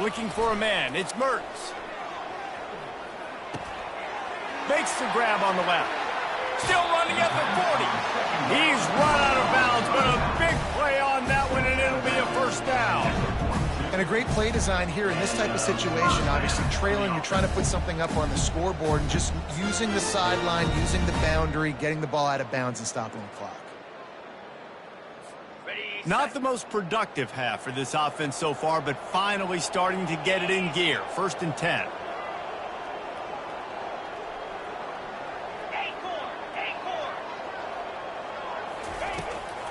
Speaker 1: Looking for a man. It's Mertz. Makes the grab on the left. Still running at the 40. He's run out of bounds, but a big play on that one, and it'll be a first down.
Speaker 2: And a great play design here in this type of situation. Obviously, trailing, you're trying to put something up on the scoreboard, and just using the sideline, using the boundary, getting the ball out of bounds and stopping the clock.
Speaker 1: Not the most productive half for this offense so far, but finally starting to get it in gear. 1st and 10.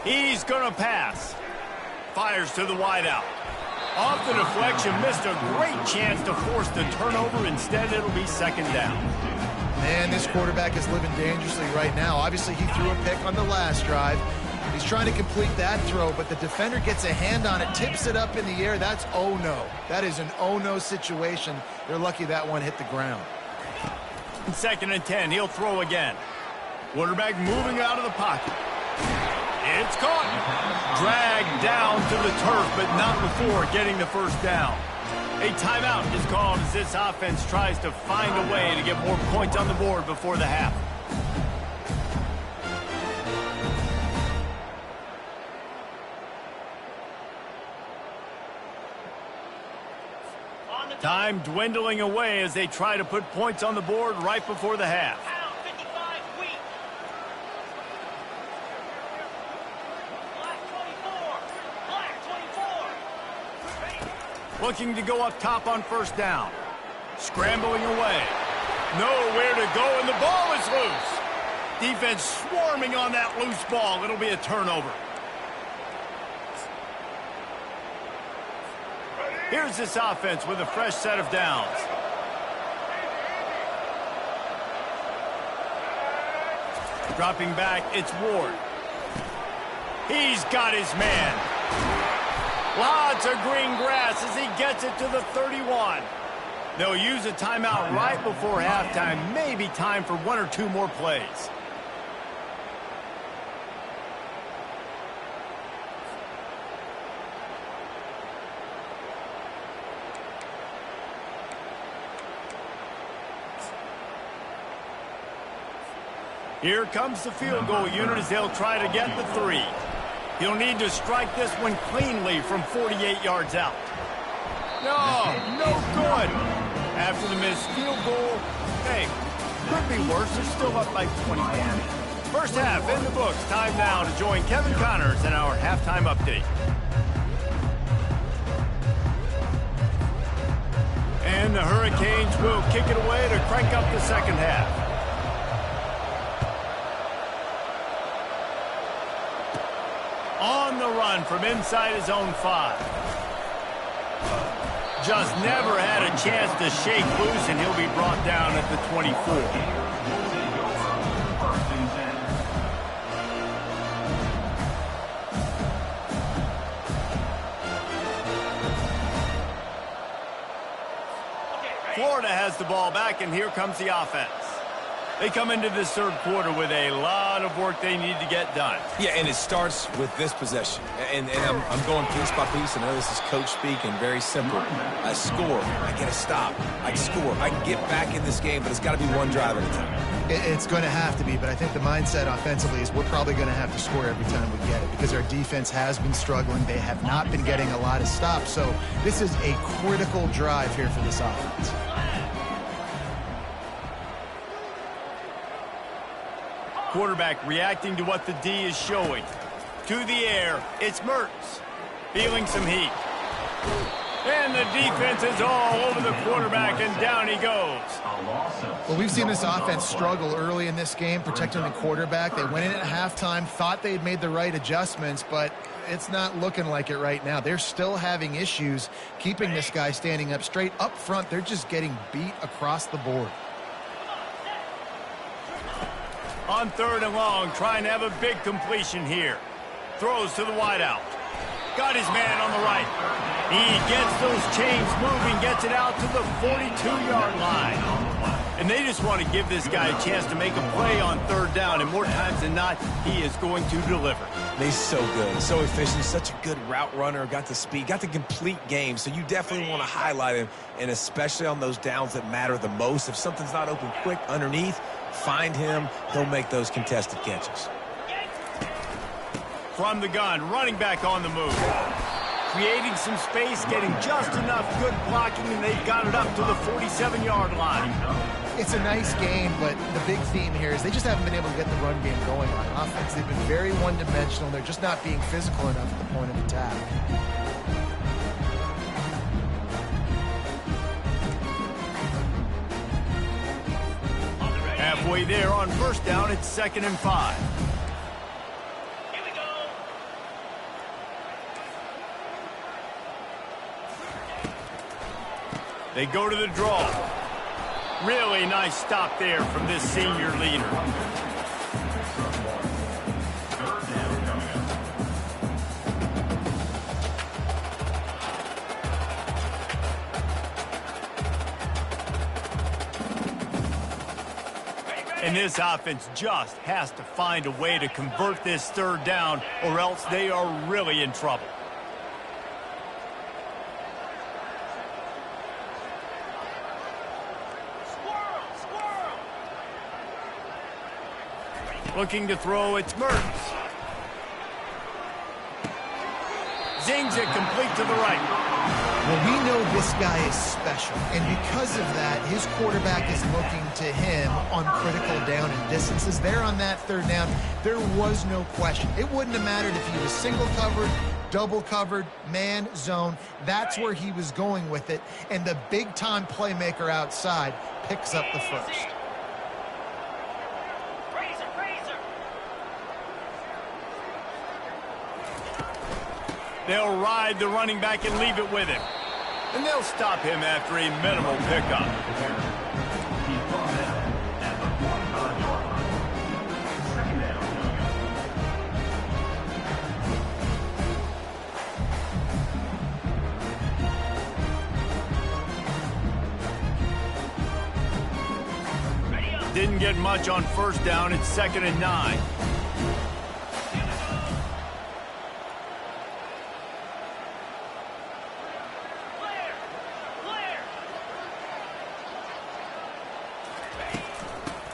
Speaker 1: He's going to pass. Fires to the wideout. Off the deflection, missed a great chance to force the turnover. Instead, it'll be second down.
Speaker 2: Man, this quarterback is living dangerously right now. Obviously, he threw a pick on the last drive. He's trying to complete that throw, but the defender gets a hand on it, tips it up in the air. That's oh-no. That is an oh-no situation. They're lucky that one hit the ground.
Speaker 1: 2nd and 10, he'll throw again. Quarterback moving out of the pocket. It's caught. Dragged down to the turf, but not before getting the first down. A timeout is called as this offense tries to find a way to get more points on the board before the half. Time dwindling away as they try to put points on the board right before the half. Looking to go up top on first down. Scrambling away. Nowhere to go, and the ball is loose. Defense swarming on that loose ball. It'll be a turnover. Here's this offense with a fresh set of downs. Dropping back, it's Ward. He's got his man. Lots of green grass as he gets it to the 31. They'll use a timeout right before halftime. Maybe time for one or two more plays. Here comes the field goal unit as they'll try to get the 3. He'll need to strike this one cleanly from 48 yards out. No good. After the missed field goal, hey, could be worse. They're still up by 21. First half in the books. Time now to join Kevin Connors in our halftime update. And the Hurricanes will kick it away to crank up the second half. On the run from inside his own 5. Just never had a chance to shake loose, and he'll be brought down at the 24. Florida has the ball back, and here comes the offense. They come into this third quarter with a lot of work they need to get done.
Speaker 3: Yeah, and it starts with this possession. And I'm going piece by piece. I know this is coach speak and very simple. I score. I get a stop. I score. I can get back in this game, but it's got to be one drive at a time.
Speaker 2: It's going to have to be, but I think the mindset offensively is we're probably going to have to score every time we get it because our defense has been struggling. They have not been getting a lot of stops. So this is a critical drive here for this offense.
Speaker 1: Quarterback reacting to what the D is showing. To the air, it's Mertz. Feeling some heat. And the defense is all over the quarterback, and down he goes.
Speaker 2: Well, we've seen this offense struggle early in this game, protecting the quarterback. They went in at halftime, thought they'd made the right adjustments, but it's not looking like it right now. They're still having issues keeping this guy standing up straight. Up front, they're just getting beat across the board.
Speaker 1: On 3rd and long, trying to have a big completion here. Throws to the wideout. Got his man on the right. He gets those chains moving, gets it out to the 42-yard line. And they just want to give this guy a chance to make a play on 3rd down, and more times than not, he is going to deliver.
Speaker 3: He's so good, so efficient, such a good route runner, got the speed, got the complete game, so you definitely want to highlight him, and especially on those downs that matter the most. If something's not open quick underneath, find him, he'll make those contested catches.
Speaker 1: From the gun, running back on the move. Creating some space, getting just enough good blocking, and they've got it up to the 47-yard line.
Speaker 2: It's a nice game, but the big theme here is they just haven't been able to get the run game going on offense. They've been very one-dimensional. They're just not being physical enough at the point of attack.
Speaker 1: Halfway there on 1st down, it's 2nd and 5.
Speaker 4: Here we go.
Speaker 1: They go to the draw. Really nice stop there from this senior leader. And this offense just has to find a way to convert this 3rd down, or else they are really in trouble. Looking to throw, it's Mertz. Zings it complete to the right.
Speaker 2: Well, we know this guy is special, and because of that, his quarterback is looking to him on critical down and distances. There on that 3rd down, there was no question. It wouldn't have mattered if he was single covered, double covered, man, zone. That's where he was going with it, and the big-time playmaker outside picks up the first.
Speaker 1: They'll ride the running back and leave it with him. And they'll stop him after a minimal pickup. didn't get much on first down. It's 2nd and 9.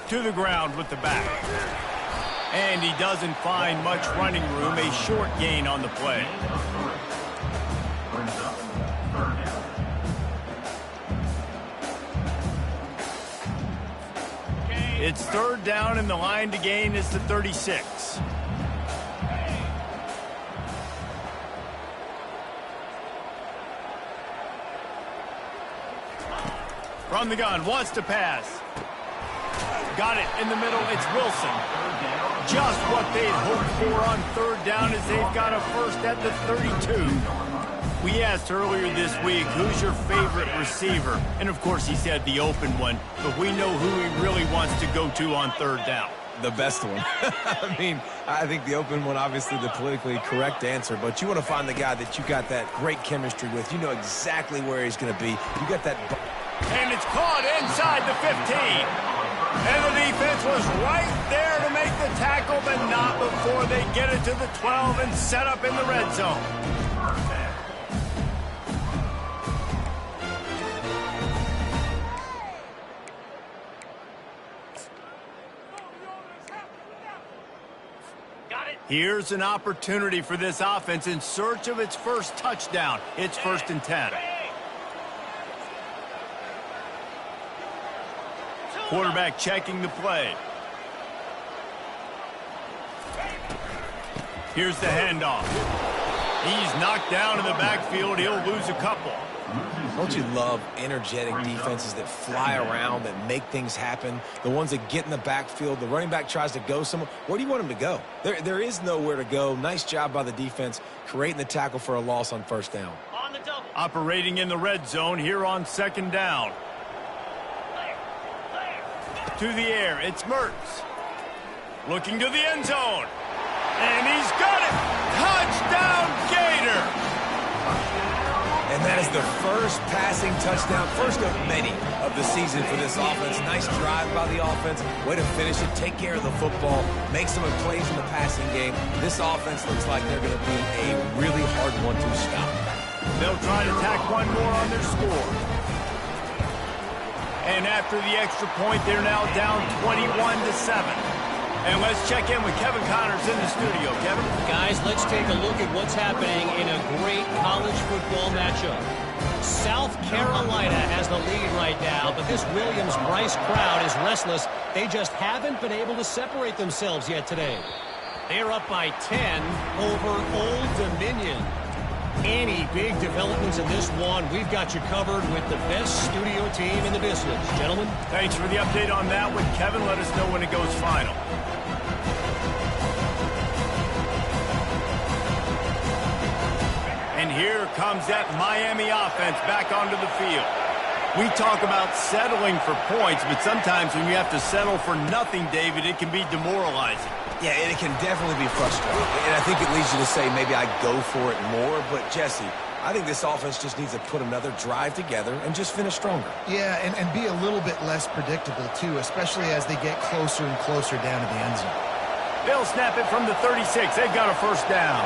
Speaker 1: To the ground with the back. And he doesn't find much running room. A short gain on the play. It's 3rd down, and the line to gain is the 36. From the gun, wants to pass. Got it in the middle. It's Wilson. Just what they'd hoped for on 3rd down as they've got a first at the 32. We asked earlier this week, who's your favorite receiver? And, of course, he said the open one. But we know who he really wants to go to on 3rd down.
Speaker 3: The best one. I mean, I think the open one, obviously the politically correct answer, but you want to find the guy that you got that great chemistry with. You know exactly where he's going to be. You got that.
Speaker 1: And it's caught inside the 15. And the defense was right there to make the tackle, but not before they get it to the 12 and set up in the red zone. Here's an opportunity for this offense in search of its first touchdown. It's 1st and 10. Quarterback checking the play. Here's the handoff. He's knocked down in the backfield. He'll lose a couple.
Speaker 3: Don't you love energetic defenses that fly around, that make things happen? The ones that get in the backfield, the running back tries to go somewhere. Where do you want him to go? There is nowhere to go. Nice job by the defense, creating the tackle for a loss on 1st down.
Speaker 4: On the double.
Speaker 1: Operating in the red zone here on 2nd down. To the air, it's Mertz. Looking to the end zone. And he's got it! Touchdown, Gator!
Speaker 3: And that is the first passing touchdown, first of many of the season for this offense. Nice drive by the offense. Way to finish it, take care of the football, make some plays in the passing game. This offense looks like they're going to be a really hard one to stop.
Speaker 1: They'll try to tack one more on their score. And after the extra point, they're now down 21-7. And let's check in with Kevin Connors in the studio. Kevin?
Speaker 5: Guys, let's take a look at what's happening in a great college football matchup. South Carolina has the lead right now, but this Williams-Brice crowd is restless. They just haven't been able to separate themselves yet today. They're up by 10 over Old Dominion. Any big developments in this one, we've got you covered with the best studio team in the business. Gentlemen?
Speaker 1: Thanks for the update on that one, Kevin. Let us know when it goes final. And here comes that Miami offense back onto the field. We talk about settling for points, but sometimes when you have to settle for nothing, David, it can be demoralizing.
Speaker 3: Yeah, and it can definitely be frustrating. And I think it leads you to say maybe I go for it more. But, Jesse, I think this offense just needs to put another drive together and just finish stronger.
Speaker 2: Yeah, and be a little bit less predictable, too, especially as they get closer and closer down to the end zone.
Speaker 1: They'll snap it from the 36. They've got a first down.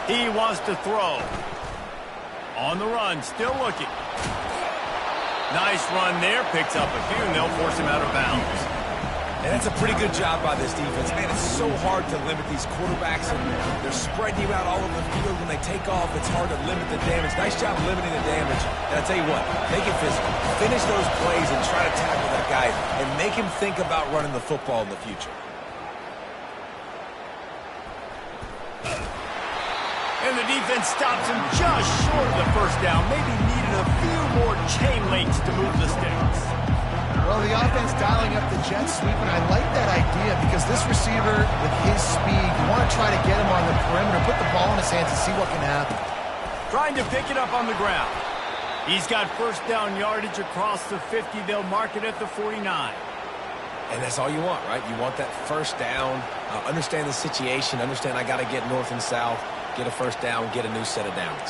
Speaker 1: He wants to throw. On the run, still looking. Nice run there, picks up a few, and they'll force him out of bounds.
Speaker 3: And that's a pretty good job by this defense. Man, it's so hard to limit these quarterbacks, and they're spreading you out all over the field. When they take off, it's hard to limit the damage. Nice job limiting the damage. And I tell you what, make it physical. Finish those plays and try to tackle that guy, and make him think about running the football in the future.
Speaker 1: And the defense stops him just short of the first down. Maybe needed a few more chain links to move the sticks.
Speaker 2: Well, the offense dialing up the jet sweep, and I like that idea because this receiver, with his speed, you want to try to get him on the perimeter, put the ball in his hands and see what can happen.
Speaker 1: Trying to pick it up on the ground. He's got first down yardage across the 50. They'll mark it at the 49.
Speaker 3: And that's all you want, right? You want that first down, understand the situation, understand I got to get north and south, get a first down, get a new set of downs.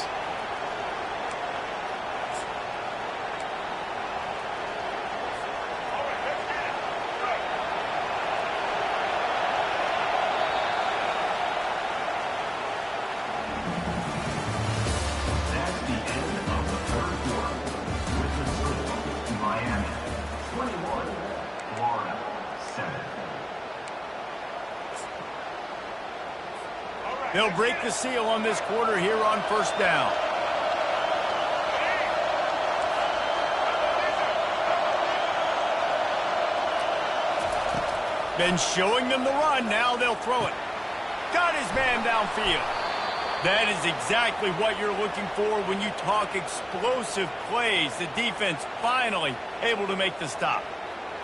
Speaker 1: They'll break the seal on this quarter here on first down. Been showing them the run. Now they'll throw it. Got his man downfield. That is exactly what you're looking for when you talk explosive plays. The defense finally able to make the stop.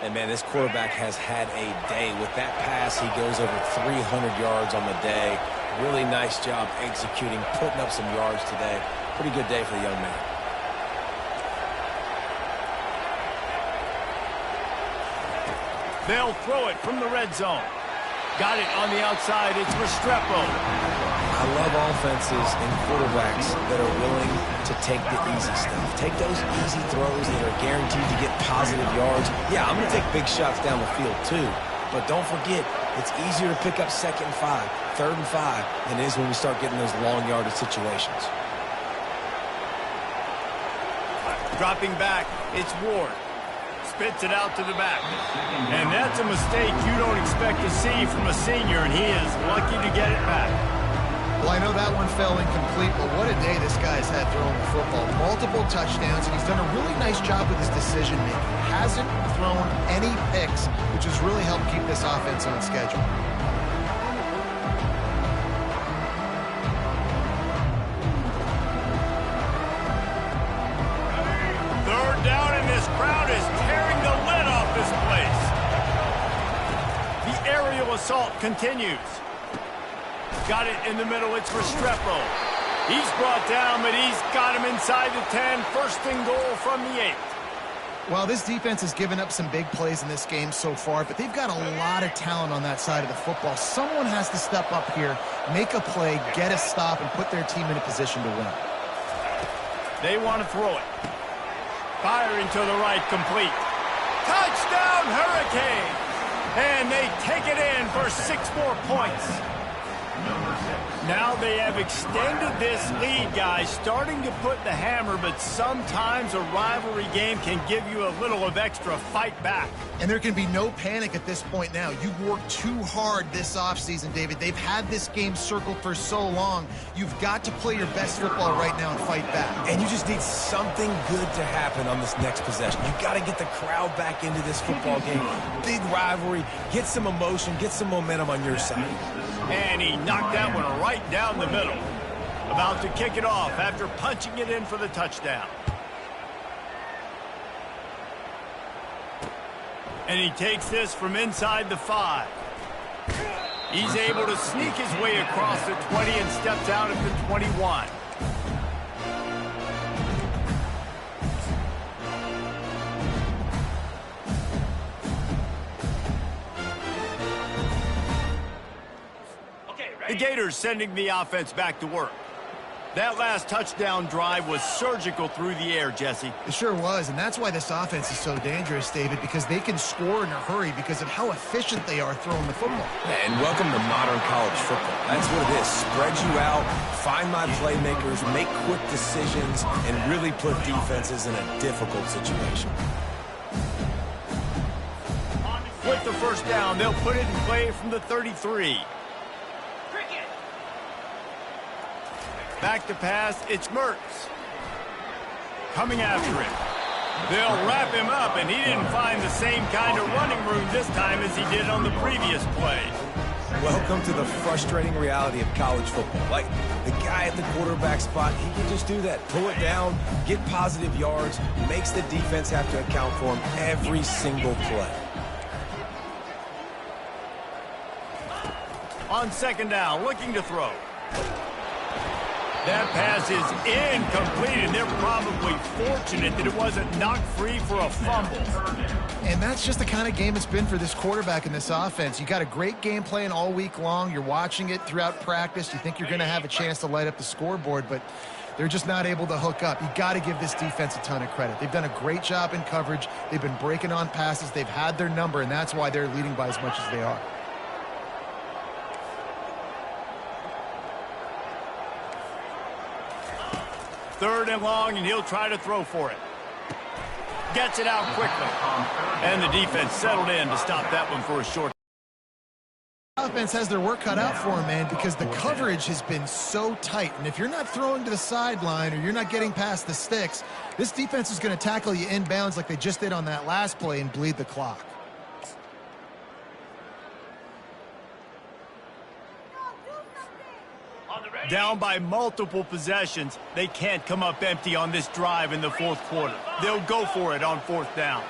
Speaker 3: And, man, this quarterback has had a day. With that pass, he goes over 300 yards on the day. Really nice job executing, putting up some yards today. Pretty good day for the young man.
Speaker 1: They'll throw it from the red zone. Got it on the outside. It's Restrepo.
Speaker 3: I love offenses and quarterbacks that are willing to take the easy stuff. Take those easy throws that are guaranteed to get positive yards. Yeah, I'm going to take big shots down the field too. But don't forget, it's easier to pick up 2nd and 5, 3rd and 5 than it is when we start getting those long yardage situations.
Speaker 1: Dropping back, it's Ward. Spits it out to the back. And that's a mistake you don't expect to see from a senior, and he is lucky to get it back.
Speaker 2: Well, I know that one fell incomplete, but what a day this guy's had throwing the football. Multiple touchdowns, and he's done a really nice job with his decision-making. Hasn't thrown any picks, which has really helped keep this offense on schedule.
Speaker 1: Third down, and this crowd is tearing the lid off this place. The aerial assault continues. Got it in the middle. It's Restrepo. He's brought down, but he's got him inside the 10. First and goal from the 8.
Speaker 2: Well, this defense has given up some big plays in this game so far, but they've got a lot of talent on that side of the football. Someone has to step up here, make a play, get a stop, and put their team in a position to win.
Speaker 1: They want to throw it. Firing to the right, complete. Touchdown, Hurricane! And they take it in for 6 more points. Now they have extended this lead, guys, starting to put the hammer, but sometimes a rivalry game can give you a little of extra fight back.
Speaker 2: And there can be no panic at this point now. You've worked too hard this offseason, David. They've had this game circled for so long. You've got to play your best football right now and fight back.
Speaker 3: And you just need something good to happen on this next possession. You've got to get the crowd back into this football game. Big rivalry. Get some emotion. Get some momentum on your side.
Speaker 1: And he knocked that one right down the middle. About to kick it off after punching it in for the touchdown. And he takes this from inside the 5. He's able to sneak his way across the 20 and steps out at the 21. The Gators sending the offense back to work. That last touchdown drive was surgical through the air, Jesse.
Speaker 2: It sure was, and that's why this offense is so dangerous, David, because they can score in a hurry because of how efficient they are throwing the football.
Speaker 3: And welcome to modern college football. That's what it is. Spread you out, find my playmakers, make quick decisions, and really put defenses in a difficult situation.
Speaker 1: With the first down, they'll put it in play from the 33. Back to pass, it's Mertz. Coming after him. They'll wrap him up, and he didn't find the same kind of running room this time as he did on the previous play.
Speaker 3: Welcome to the frustrating reality of college football. Like, the guy at the quarterback spot, he can just do that. Pull it down, get positive yards, makes the defense have to account for him every single play.
Speaker 1: On second down, looking to throw. That pass is incomplete, and they're probably fortunate that it wasn't knocked free for a fumble.
Speaker 2: And that's just the kind of game it's been for this quarterback in this offense. You got a great game plan all week long. You're watching it throughout practice. You think you're going to have a chance to light up the scoreboard, but they're just not able to hook up. You got to give this defense a ton of credit. They've done a great job in coverage. They've been breaking on passes. They've had their number, and that's why they're leading by as much as they are.
Speaker 1: Third and long, and he'll try to throw for it. Gets it out quickly. And the defense settled in to stop that one for a short.
Speaker 2: Offense defense has their work cut out for them, man, because the coverage has been so tight. And if you're not throwing to the sideline or you're not getting past the sticks, this defense is going to tackle you inbounds like they just did on that last play and bleed the clock.
Speaker 1: Down by multiple possessions, they can't come up empty on this drive in the fourth quarter. They'll go for it on fourth down.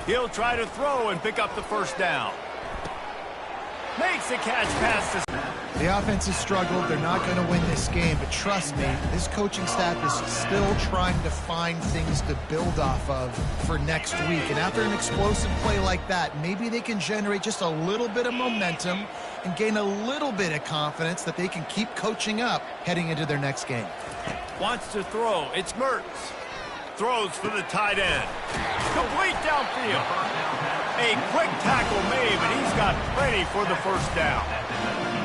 Speaker 1: He'll try to throw and pick up the first down. Makes the catch past the...
Speaker 2: The offense has struggled. They're not going to win this game, but trust me, this coaching staff is still trying to find things to build off of for next week. And after an explosive play like that, maybe they can generate just a little bit of momentum and gain a little bit of confidence that they can keep coaching up heading into their next game.
Speaker 1: Wants to throw. It's Mertz. Throws for the tight end. Complete downfield. A quick tackle made, but he's got plenty for the first down.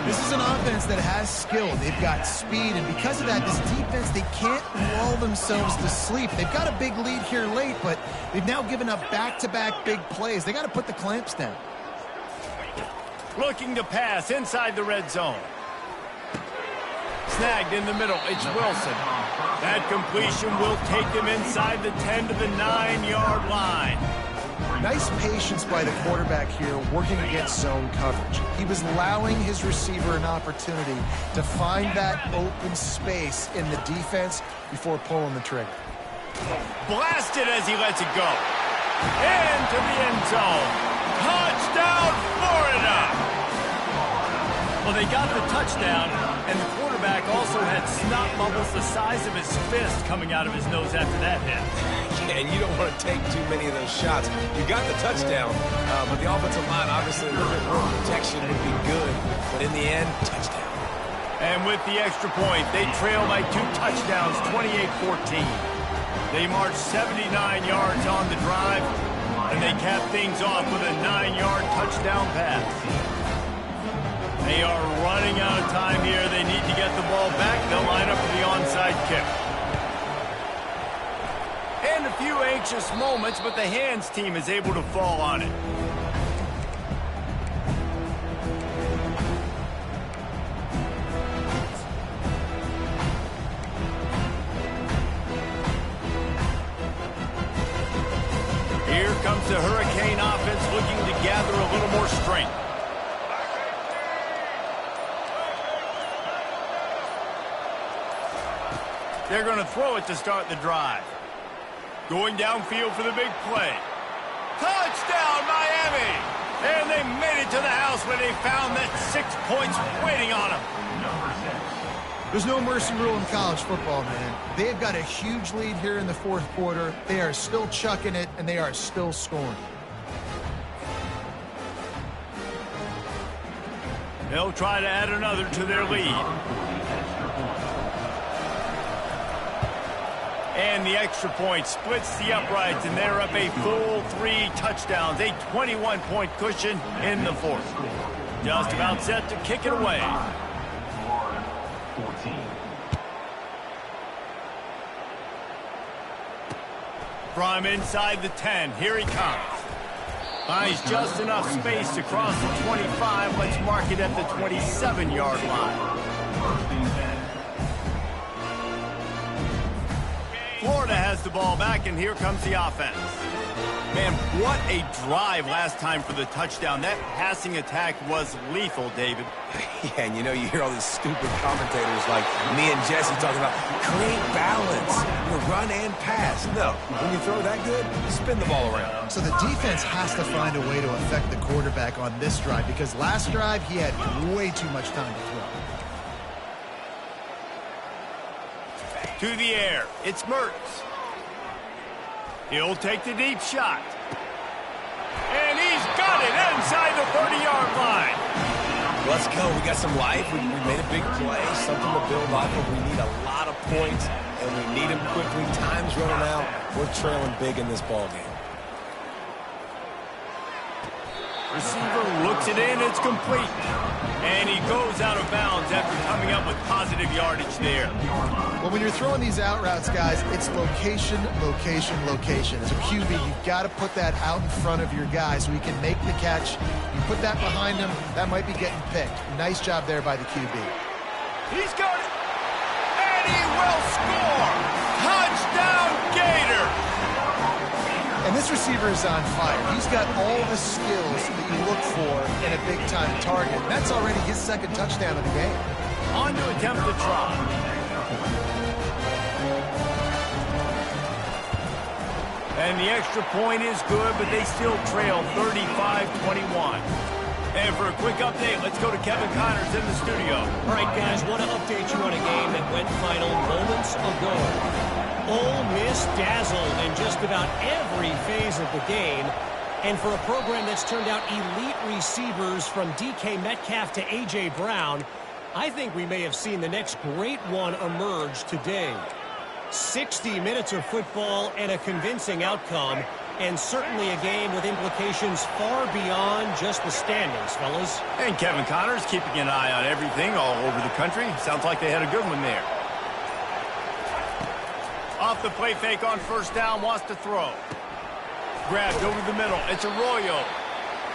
Speaker 2: This is an offense that has skill. They've got speed, and because of that, this defense, they can't lull themselves to sleep. They've got a big lead here late, but they've now given up back-to-back big plays. They got to put the clamps down.
Speaker 1: Looking to pass inside the red zone. Snagged in the middle. It's Wilson. That completion will take him inside the 10 to the 9-yard line.
Speaker 2: Nice patience by the quarterback here working against zone coverage. He was allowing his receiver an opportunity to find that open space in the defense before pulling the trigger.
Speaker 1: Blasted as he lets it go. Into the end zone. Touchdown, Florida! Well, they got the touchdown, and the quarterback also had snot bubbles the size of his fist coming out of his nose after that hit.
Speaker 3: And you don't want to take too many of those shots. You got the touchdown, but the offensive line, obviously, a little bit more protection would be good. But in the end, touchdown.
Speaker 1: And with the extra point, they trail by 2 touchdowns, 28-14. They march 79 yards on the drive, and they cap things off with a 9-yard touchdown pass. They are running out of time here. They need to get the ball back. They'll line up for the onside kick. And a few anxious moments, but the hands team is able to fall on it. Here comes the Hurricane offense looking to gather a little more strength. They're going to throw it to start the drive. Going downfield for the big play. Touchdown, Miami! And they made it to the house where they found that 6 points waiting on them.
Speaker 2: There's no mercy rule in college football, man. They've got a huge lead here in the fourth quarter. They are still chucking it, and they are still scoring.
Speaker 1: They'll try to add another to their lead. And the extra point splits the uprights, and they're up a full 3 touchdowns, a 21-point cushion in the fourth. Just about set to kick it away. From inside the 10, here he comes. Finds just enough space to cross the 25. Let's mark it at the 27-yard line. Florida has the ball back, and here comes the offense. Man, what a drive last time for the touchdown. That passing attack was lethal, David.
Speaker 3: Yeah, and you know, you hear all these stupid commentators like me and Jesse talking about create balance, run and pass. No, when you throw that good, spin the ball around.
Speaker 2: So the defense has to find a way to affect the quarterback on this drive, because last drive he had way too much time to throw.
Speaker 1: To the air, it's Mertz. He'll take the deep shot. And he's got it inside the 30-yard line.
Speaker 3: Let's go. We got some life. We made a big play, something to build off of. We need a lot of points, and we need them quickly. Time's running out. We're trailing big in this ball game.
Speaker 1: Receiver looks it in, it's complete. And he goes out of bounds after coming up with positive yardage there.
Speaker 2: Well, when you're throwing these out routes, guys, it's location, location, location. As a QB, you've got to put that out in front of your guy so he can make the catch. You put that behind him, that might be getting picked. Nice job there by the QB.
Speaker 1: He's got it. And he will score. Touchdown, Gator.
Speaker 2: And this receiver is on fire. He's got all the skills that you look for in a big-time target. That's already his second touchdown of the game.
Speaker 1: On to attempt the try. And the extra point is good, but they still trail 35-21. And for a quick update, let's go to Kevin Connors in the studio.
Speaker 5: All right, guys, want to update you on a game that went final moments ago. Ole Miss dazzled in just about every phase of the game. And for a program that's turned out elite receivers from DK Metcalf to A.J. Brown, I think we may have seen the next great one emerge today. 60 minutes of football and a convincing outcome, and certainly a game with implications far beyond just the standings, fellas.
Speaker 1: And Kevin Connors keeping an eye on everything all over the country. Sounds like they had a good one there. Off the play fake on first down, wants to throw. Grabbed over the middle. It's Arroyo.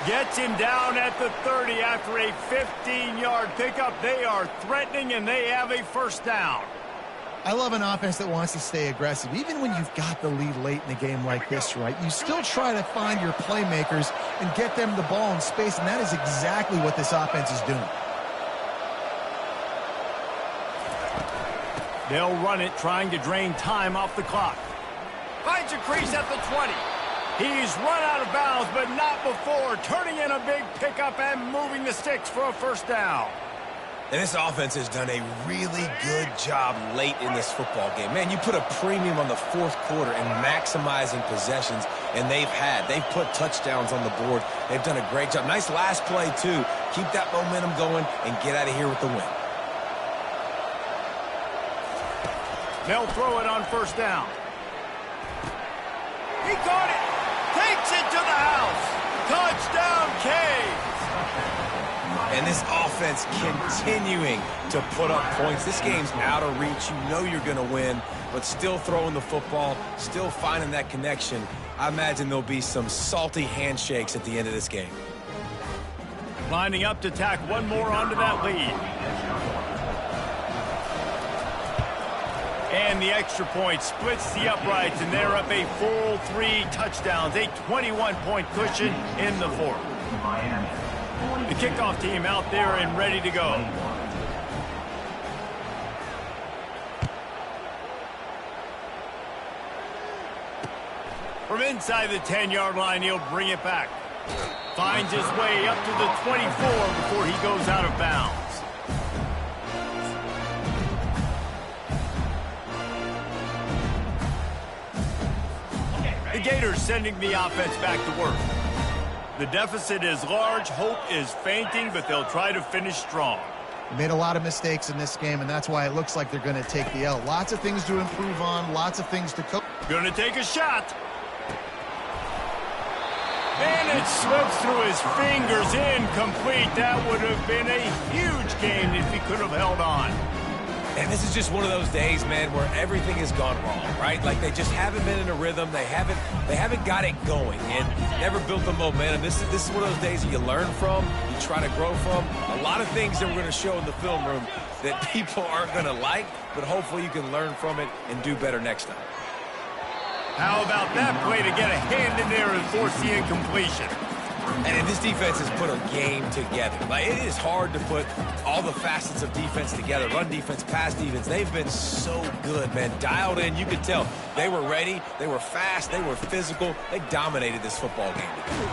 Speaker 1: Gets him down at the 30 after a 15-yard pickup. They are threatening, and they have a first down.
Speaker 2: I love an offense that wants to stay aggressive. Even when you've got the lead late in a game like this, right, you still try to find your playmakers and get them the ball in space, and that is exactly what this offense is doing.
Speaker 1: They'll run it, trying to drain time off the clock. Finds a crease at the 20. He's run out of bounds, but not before. Turning in a big pickup and moving the sticks for a first down.
Speaker 3: And this offense has done a really good job late in this football game. Man, you put a premium on the fourth quarter and maximizing possessions, and they've put touchdowns on the board. They've done a great job. Nice last play, too. Keep that momentum going and get out of here with the win.
Speaker 1: They'll throw it on first down. He caught it. Takes it to the house. Touchdown, Canes.
Speaker 3: And this offense continuing to put up points. This game's out of reach. You know you're going to win, but still throwing the football, still finding that connection. I imagine there'll be some salty handshakes at the end of this game.
Speaker 1: Lining up to tack one more onto that lead. And the extra point splits the uprights, and they're up a full 3 touchdowns, a 21-point cushion in the fourth. The kickoff team out there and ready to go. From inside the 10-yard line, he'll bring it back. Finds his way up to the 24 before he goes out of bounds. The Gators sending the offense back to work. The deficit is large, hope is fainting, but they'll try to finish strong.
Speaker 2: Made a lot of mistakes in this game, and that's why it looks like they're going to take the L. Lots of things to improve on, lots of things to coach.
Speaker 1: Going to take a shot. And it slips through his fingers, incomplete. That would have been a huge game if he could have held on.
Speaker 3: And this is just one of those days, man, where everything has gone wrong, right? Like they just haven't been in a rhythm. They haven't got it going and never built the momentum. This is one of those days that you learn from, you try to grow from. A lot of things that we're going to show in the film room that people aren't going to like, but hopefully you can learn from it and do better next time.
Speaker 1: How about that play to get a hand in there and force the incompletion?
Speaker 3: And this defense has put a game together. Like, it is hard to put all the facets of defense together. Run defense, pass defense. They've been so good, man. Dialed in. You could tell they were ready. They were fast. They were physical. They dominated this football game today.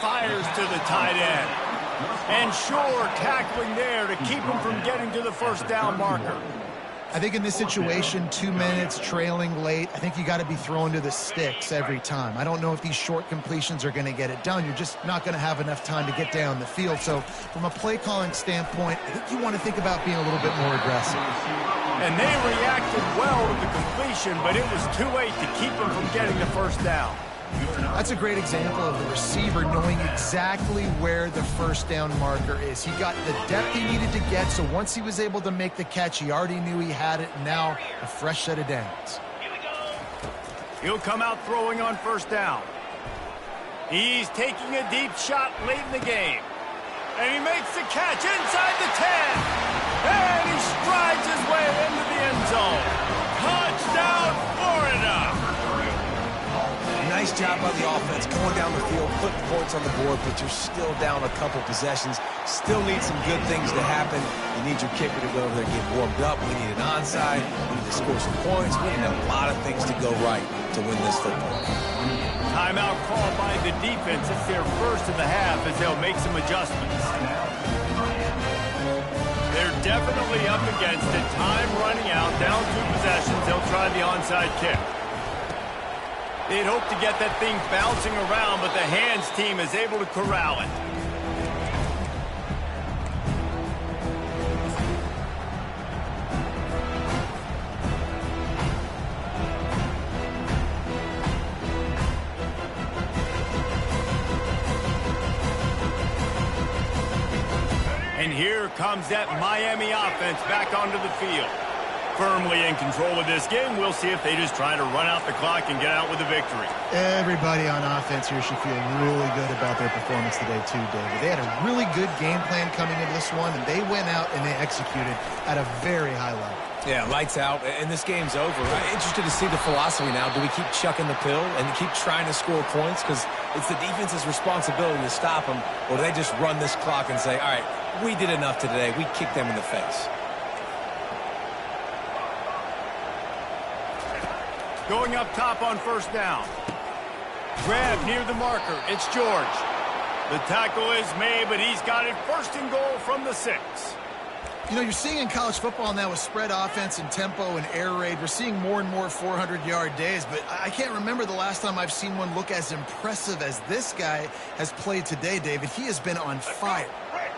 Speaker 1: Fires to the tight end. And Shore tackling there to keep him from getting to the first down marker.
Speaker 2: I think in this situation, 2 minutes, trailing late, I think you got to be throwing to the sticks every time. I don't know if these short completions are going to get it done. You're just not going to have enough time to get down the field. So from a play calling standpoint, I think you want to think about being a little bit more aggressive.
Speaker 1: And they reacted well to the completion, but it was too late to keep them from getting the first down.
Speaker 2: That's a great example of the receiver knowing exactly where the first down marker is. He got the depth he needed to get, so once he was able to make the catch, he already knew he had it, and now a fresh set of downs.
Speaker 1: He'll come out throwing on first down. He's taking a deep shot late in the game. And he makes the catch inside the 10. And he strides his way into the end zone. Touchdown, Florida!
Speaker 3: Nice job by the offense going down the field, putting points on the board, but you're still down a couple possessions. Still need some good things to happen. You need your kicker to go over there and get warmed up. We need an onside. We need to score some points. We need a lot of things to go right to win this football.
Speaker 1: Timeout called by the defense. It's their first of the half as they'll make some adjustments. They're definitely up against it. Time running out. Down 2 possessions. They'll try the onside kick. They'd hope to get that thing bouncing around, but the hands team is able to corral it. And here comes that Miami offense back onto the field. Firmly in control of this game. We'll see if they just try to run out the clock and get out with a victory.
Speaker 2: Everybody on offense here should feel really good about their performance today too, David. They had a really good game plan coming into this one, and they went out and they executed at a very high level.
Speaker 3: Yeah, lights out, and this game's over. I'm interested to see the philosophy now. Do we keep chucking the pill and keep trying to score points? Because it's the defense's responsibility to stop them, or do they just run this clock and say, all right, we did enough today. We kicked them in the face.
Speaker 1: Going up top on first down. Grab near the marker. It's George. The tackle is made, but he's got it first and goal from the 6.
Speaker 2: You know, you're seeing in college football now with spread offense and tempo and air raid, we're seeing more and more 400-yard days, but I can't remember the last time I've seen one look as impressive as this guy has played today, David. He has been on fire.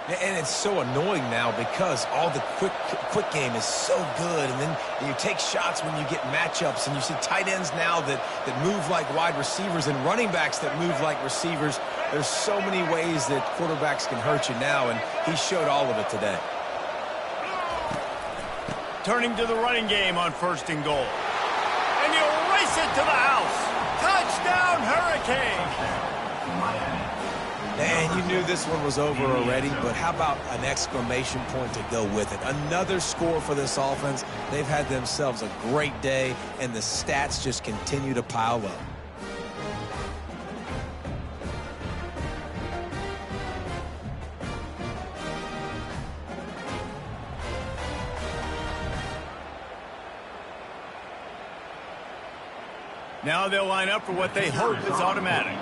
Speaker 3: And it's so annoying now because all the quick game is so good, and then you take shots when you get matchups, and you see tight ends now that move like wide receivers and running backs that move like receivers. There's so many ways that quarterbacks can hurt you now, and he showed all of it today.
Speaker 1: Turning to the running game on first and goal. And he'll race it to the house. Touchdown, Hurricane!
Speaker 3: And you knew this one was over already, but how about an exclamation point to go with it? Another score for this offense. They've had themselves a great day, and the stats just continue to pile up.
Speaker 1: Now they'll line up for what they hope is automatic.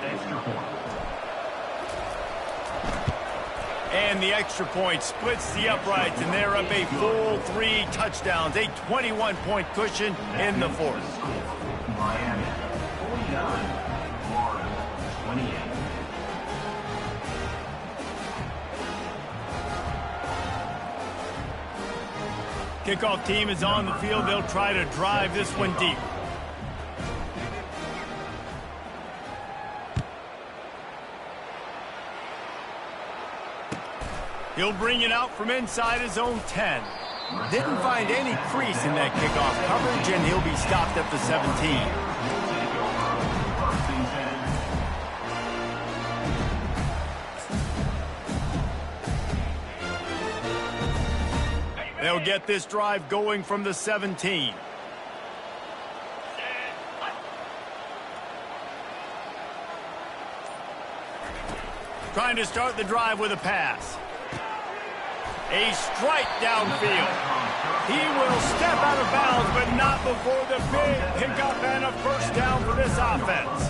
Speaker 1: And the extra point splits the uprights, and they're up a full 3 touchdowns, a 21-point cushion in the 4th.
Speaker 4: Miami, 49, Florida, 28.
Speaker 1: Kickoff team is on the field. They'll try to drive this one deep. He'll bring it out from inside his own 10. Didn't find any crease in that kickoff coverage, and he'll be stopped at the 17. They'll get this drive going from the 17. Trying to start the drive with a pass. A strike downfield. He will step out of bounds, but not before the big pickup and a first down for this offense.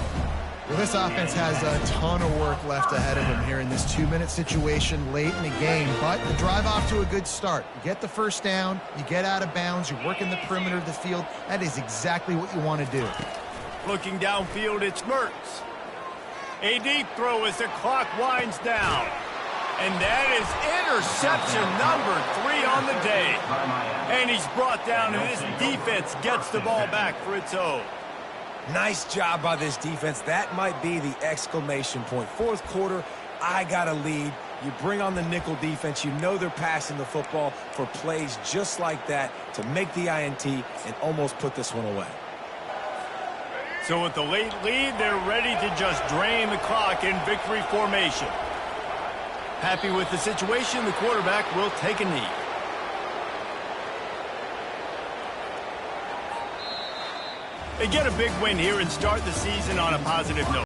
Speaker 2: Well, this offense has a ton of work left ahead of them here in this 2-minute situation late in the game, but the drive off to a good start. You get the first down, you get out of bounds, you're working the perimeter of the field. That is exactly what you want to do.
Speaker 1: Looking downfield, it's Mertz. A deep throw as the clock winds down. And that is interception number 3 on the day. And he's brought down, and this defense gets the ball back for its own.
Speaker 3: Nice job by this defense. That might be the exclamation point. Fourth quarter, I got a lead. You bring on the nickel defense. You know they're passing the football for plays just like that to make the INT and almost put this one away.
Speaker 1: So with the late lead, they're ready to just drain the clock in victory formation. Happy with the situation, the quarterback will take a knee. They get a big win here and start the season on a positive note.